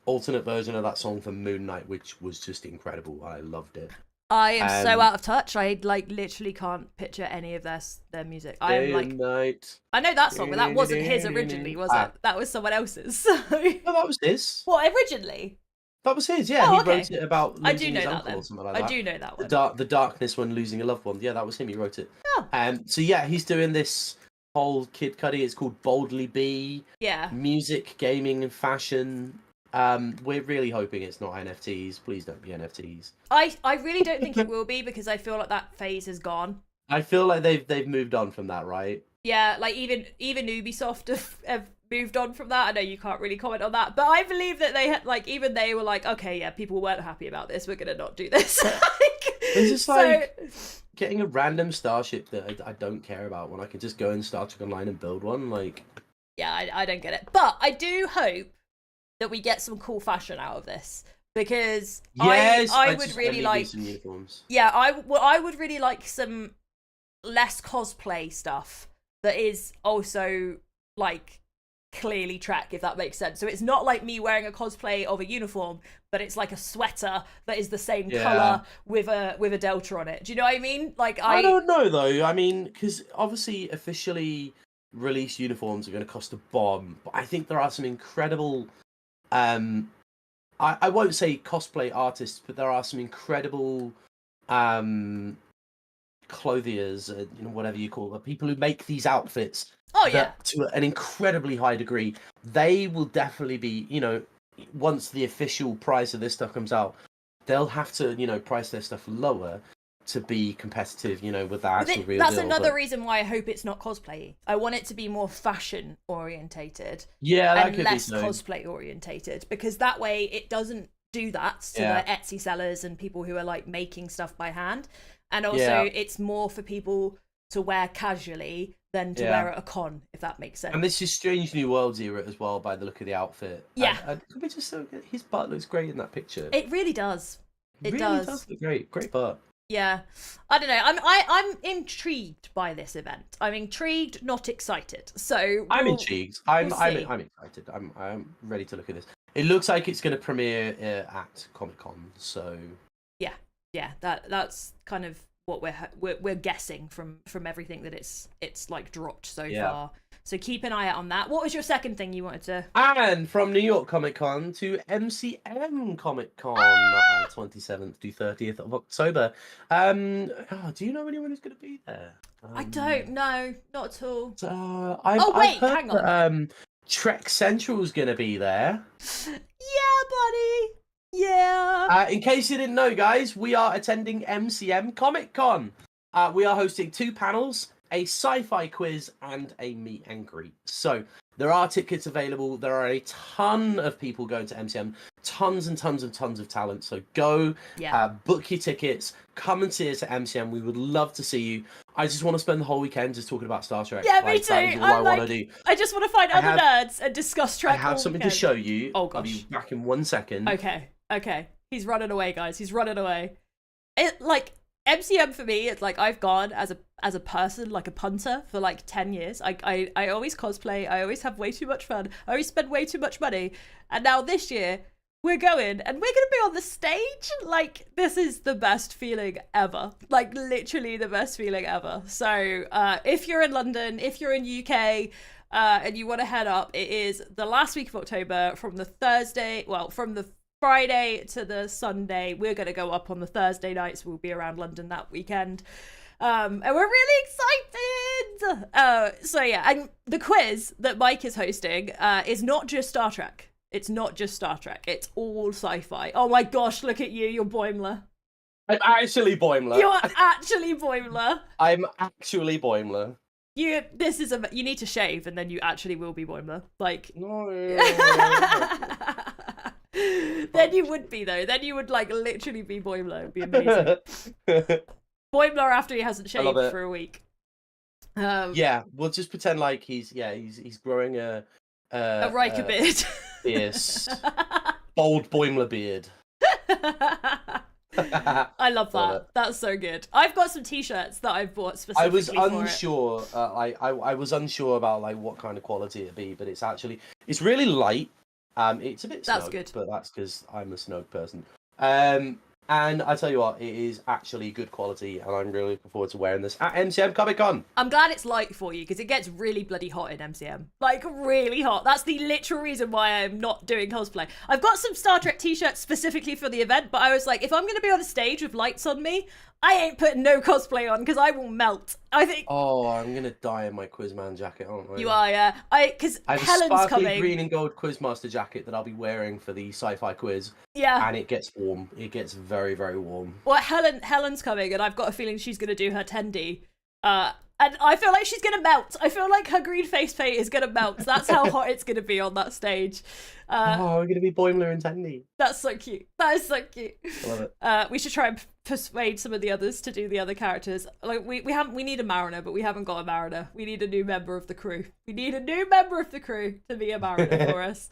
alternate version of that song for Moon Knight, which was just incredible. I loved it. I am so out of touch. I like literally can't picture any of their music. I am Day like, and Night. I know that song, but that wasn't his originally, was it? That was someone else's. So... No, that was his. What, originally? That was his. Yeah, Oh, he okay. wrote it about I do losing know his that uncle then. or something like that. I do know that one. The darkness when losing a loved one. Yeah, that was him. He wrote it. Oh. So yeah, he's doing this whole Kid Cudi. It's called Boldly Be. Yeah. Music, gaming, and fashion. We're really hoping it's not NFTs. Please don't be NFTs. I really don't think it will be because I feel like that phase is gone. I feel like they've moved on from that, right? Yeah, like even Ubisoft have moved on from that. I know you can't really comment on that, but I believe that they had like even they were like, okay, yeah, people weren't happy about this. We're gonna not do this. It's just like getting a random starship that I don't care about when I can just go in Star Trek Online and build one. Like, yeah, I don't get it, but I do hope that we get some cool fashion out of this because yes, I would really like some uniforms. Yeah, I would really like some less cosplay stuff that is also like clearly Trek, if that makes sense. So it's not like me wearing a cosplay of a uniform, but it's like a sweater that is the same color with a delta on it. Do you know what I mean? Like I don't know though. I mean, because obviously officially released uniforms are going to cost a bomb, but I think there are some incredible. I won't say cosplay artists, but there are some incredible clothiers, whatever you call them, people who make these outfits. Oh yeah, to an incredibly high degree. They will definitely be, once the official price of this stuff comes out, they'll have to, price their stuff lower to be competitive, with the actual real that's deal. another reason why I hope it's not cosplay. I want it to be more fashion orientated. Yeah, that and could less be so. cosplay orientated, because that way it doesn't do that to the Etsy sellers and people who are like making stuff by hand. And also it's more for people to wear casually than to wear at a con, if that makes sense. And this is Strange New Worlds era as well, by the look of the outfit. Yeah. And could we just his butt looks great in that picture. It really does. It really does look great. Great butt. Yeah, I don't know. I'm intrigued by this event. I'm intrigued, not excited. So I'm intrigued. I'm see. excited. I'm ready to look at this. It looks like it's going to premiere at Comic Con. So yeah, that's kind of what we're guessing from everything that it's like dropped so far. So keep an eye out on that. What was your second thing you wanted to? And from New York Comic Con to MCM Comic Con, 27th to 30th of October. Do you know anyone who's going to be there? I don't know, not at all. I've heard hang on. Trek Central's going to be there. Yeah, buddy. Yeah. In case you didn't know, guys, we are attending MCM Comic Con. We are hosting 2 panels, a sci-fi quiz, and a meet and greet. So there are tickets available. There are a ton of people going to MCM, tons and tons of talent. So go, book your tickets, come and see us at MCM. We would love to see you. I just want to spend the whole weekend just talking about Star Trek. Yeah, me too. That is all I want to do. I just want to find other nerds and discuss Trek. I have something to show you. Oh gosh. I'll be back in 1 second. Okay. He's running away, guys. He's running away. It like MCM for me, it's like I've gone as a person, like a punter for like 10 years. I always cosplay. I always have way too much fun. I always spend way too much money. And now this year we're going and we're going to be on the stage. Like this is the best feeling ever. Like literally the best feeling ever. So if you're in London, if you're in UK, and you want to head up, it is the last week of October from the Friday to the Sunday. We're going to go up on the Thursday night, so we'll be around London that weekend. And we're really excited! So yeah, and the quiz that Mike is hosting is not just Star Trek. It's not just Star Trek. It's all sci-fi. Oh my gosh, look at you, you're Boimler. I'm actually Boimler. You are actually Boimler. I'm actually Boimler. You need to shave, and then you actually will be Boimler. Like, No. then you would be though. Then you would like literally be Boimler. It'd be amazing. Boimler after he hasn't shaved for a week. Yeah, we'll just pretend like he's growing a Riker beard. Fierce, bold Boimler beard. I love that. That's so good. I've got some t-shirts that I've bought specifically. I was for unsure. It. I was unsure about like what kind of quality it'd be, but it's really light. It's a bit snug, good, but that's because I'm a snug person. And I tell you what, it is actually good quality, and I'm really looking forward to wearing this at MCM Comic Con. I'm glad it's light for you, because it gets really bloody hot in MCM. Like, really hot. That's the literal reason why I'm not doing cosplay. I've got some Star Trek t-shirts specifically for the event, but I was like, if I'm going to be on a stage with lights on me, I ain't putting no cosplay on, because I will melt. I think... Oh, I'm going to die in my Quizman jacket, aren't I? You are, yeah. Because Helen's I have a sparkly coming. green and gold Quizmaster jacket that I'll be wearing for the sci-fi quiz. Yeah. And it gets warm. It gets very, very warm. Well, Helen's coming, and I've got a feeling she's going to do her tendy. And I feel like she's going to melt. I feel like her green face paint is going to melt. That's how hot it's going to be on that stage. We're going to be Boimler and Tendy. That's so cute. That is so cute. I love it. We should try and persuade some of the others to do the other characters. Like we need a Mariner, but we haven't got a Mariner. We need a new member of the crew. We need a new member of the crew to be a Mariner for us.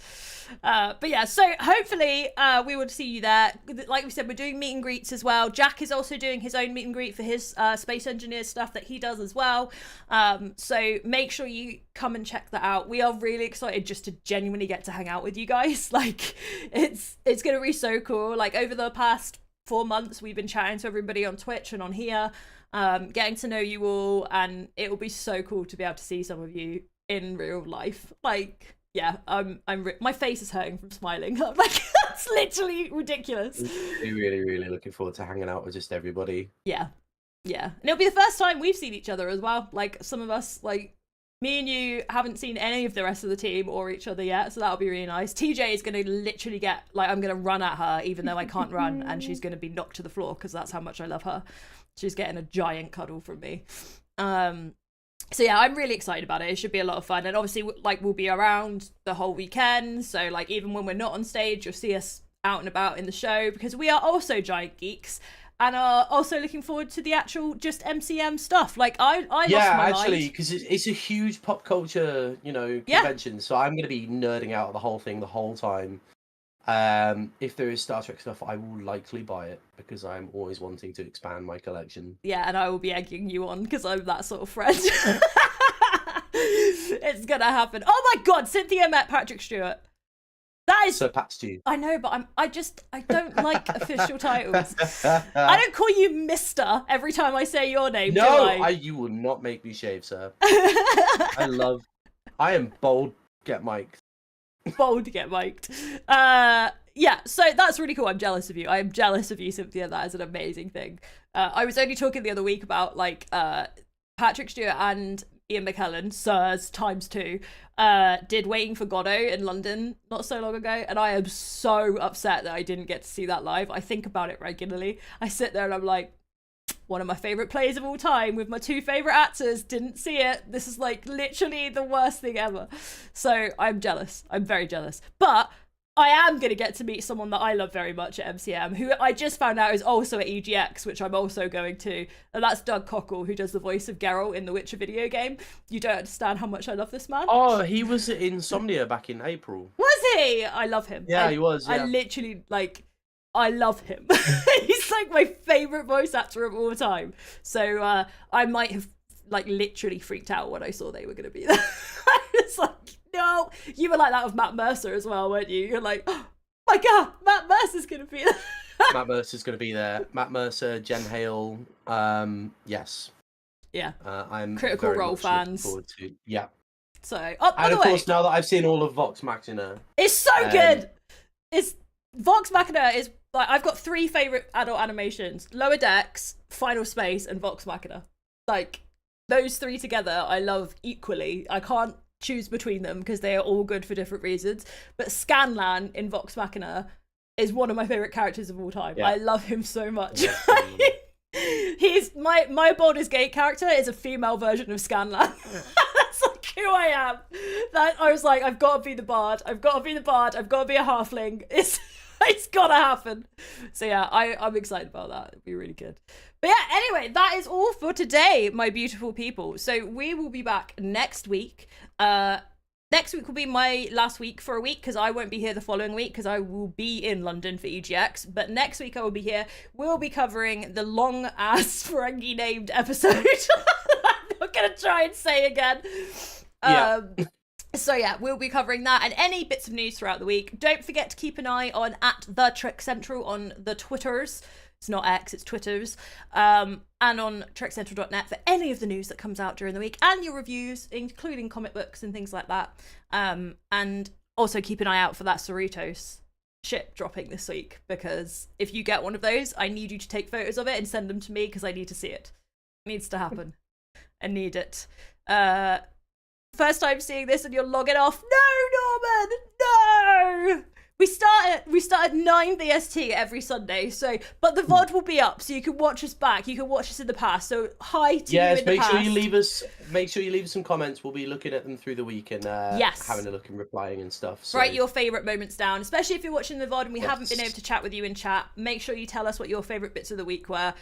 But yeah, so hopefully we will see you there. Like we said, we're doing meet and greets as well. Jack is also doing his own meet and greet for his space engineer stuff that he does as well. So make sure you come and check that out. We are really excited just to genuinely get to hang out with you guys. Like it's gonna be so cool. Like over the past 4 months we've been chatting to everybody on Twitch and on here, getting to know you all, and it will be so cool to be able to see some of you in real life. Like yeah, my face is hurting from smiling. Like that's literally ridiculous. We're really, really looking forward to hanging out with just everybody. Yeah, and it'll be the first time we've seen each other as well. Like some of us, like me and you, haven't seen any of the rest of the team or each other yet, so that'll be really nice. TJ is going to literally get, like, I'm going to run at her even though I can't run, and she's going to be knocked to the floor because that's how much I love her. She's getting a giant cuddle from me. So yeah, I'm really excited about it. It should be a lot of fun, and obviously like we'll be around the whole weekend, so like even when we're not on stage, you'll see us out and about in the show, because we are also giant geeks and are also looking forward to the actual just MCM stuff. Like I lost my actually, mind. because it's a huge pop culture, convention. So I'm going to be nerding out the whole thing the whole time. If there is Star Trek stuff, I will likely buy it because I'm always wanting to expand my collection. Yeah, and I will be egging you on because I'm that sort of friend. It's gonna happen. Oh my god, Cynthia met Patrick Stewart. That is so Pat Stew. I know, but I don't like official titles. I don't call you Mister every time I say your name. No, do I? You will not make me shave, sir. I am bold. Get mic'd. Bold to get mic'd. Yeah, so that's really cool. I'm jealous of you. I am jealous of you, Cynthia. That is an amazing thing. I was only talking the other week about like Patrick Stewart and Ian McKellen, Sirs ×2, did Waiting for Godot in London not so long ago, and I am so upset that I didn't get to see that live. I think about it regularly. I sit there and I'm like, one of my favourite plays of all time with my 2 favourite actors, didn't see it. This is like literally the worst thing ever. So I'm jealous. I'm very jealous. But I am going to get to meet someone that I love very much at MCM, who I just found out is also at EGX, which I'm also going to. And that's Doug Cockle, who does the voice of Geralt in the Witcher video game. You don't understand how much I love this man. Oh, he was at Insomnia back in April. Was he? I love him. Yeah, he was. Yeah. I literally, like, I love him. He's like my favourite voice actor of all time. So I might have, like, literally freaked out when I saw they were going to be there. I was like, no, you were like that with Matt Mercer as well, weren't you? You're like, oh my god, Matt Mercer's gonna be there. Matt Mercer's gonna be there. Matt Mercer, Jen Hale, yes. Yeah. I'm Critical Role fans. Yeah. So, and of course, now that I've seen all of Vox Machina, it's so good. It's Vox Machina is like, I've got 3 favorite adult animations: Lower Decks, Final Space, and Vox Machina. Like those 3 together, I love equally. I can't choose between them because they are all good for different reasons, but Scanlan in Vox Machina is one of my favorite characters of all time. Yeah. I love him so much. Yeah. He's my Baldur's Gate character is a female version of Scanlan. That's like who I am. That I was like, I've got to be the bard. I've got to be the bard. I've got to be a halfling. It's gotta happen. So yeah, I'm excited about that. It'll be really good. But yeah, anyway, that is all for today, my beautiful people. So we will be back next week. Next week will be my last week for a week because I won't be here the following week because I will be in London for EGX. But next week I will be here. We'll be covering the long-ass Ferengi named episode. I'm not going to try and say again. So yeah, we'll be covering that and any bits of news throughout the week. Don't forget to keep an eye on @TrekCentral on the Twitters. It's not X, it's Twitters. And on trekcentral.net for any of the news that comes out during the week and your reviews, including comic books and things like that. And also keep an eye out for that Cerritos ship dropping this week, because if you get one of those, I need you to take photos of it and send them to me because I need to see it. It needs to happen. I need it. First time seeing this and you're logging off. No, Norman! No! We start at 9 BST every Sunday, but the VOD will be up, so you can watch us back. You can watch us in the past. So hi to you in the past. Make sure you leave us some comments. We'll be looking at them through the week and having a look and replying and stuff. So. Write your favourite moments down, especially if you're watching the VOD and we haven't been able to chat with you in chat. Make sure you tell us what your favourite bits of the week were.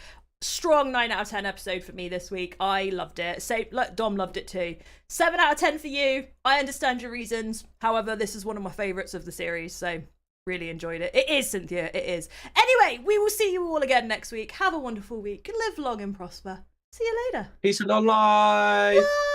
Strong 9 out of 10 episode for me this week. I loved it. Dom loved it too. 7 out of 10 for you. I understand your reasons. However, this is one of my favourites of the series, so really enjoyed it. It is, Cynthia. It is. Anyway, we will see you all again next week. Have a wonderful week. Live long and prosper. See you later. Peace and on life. Bye.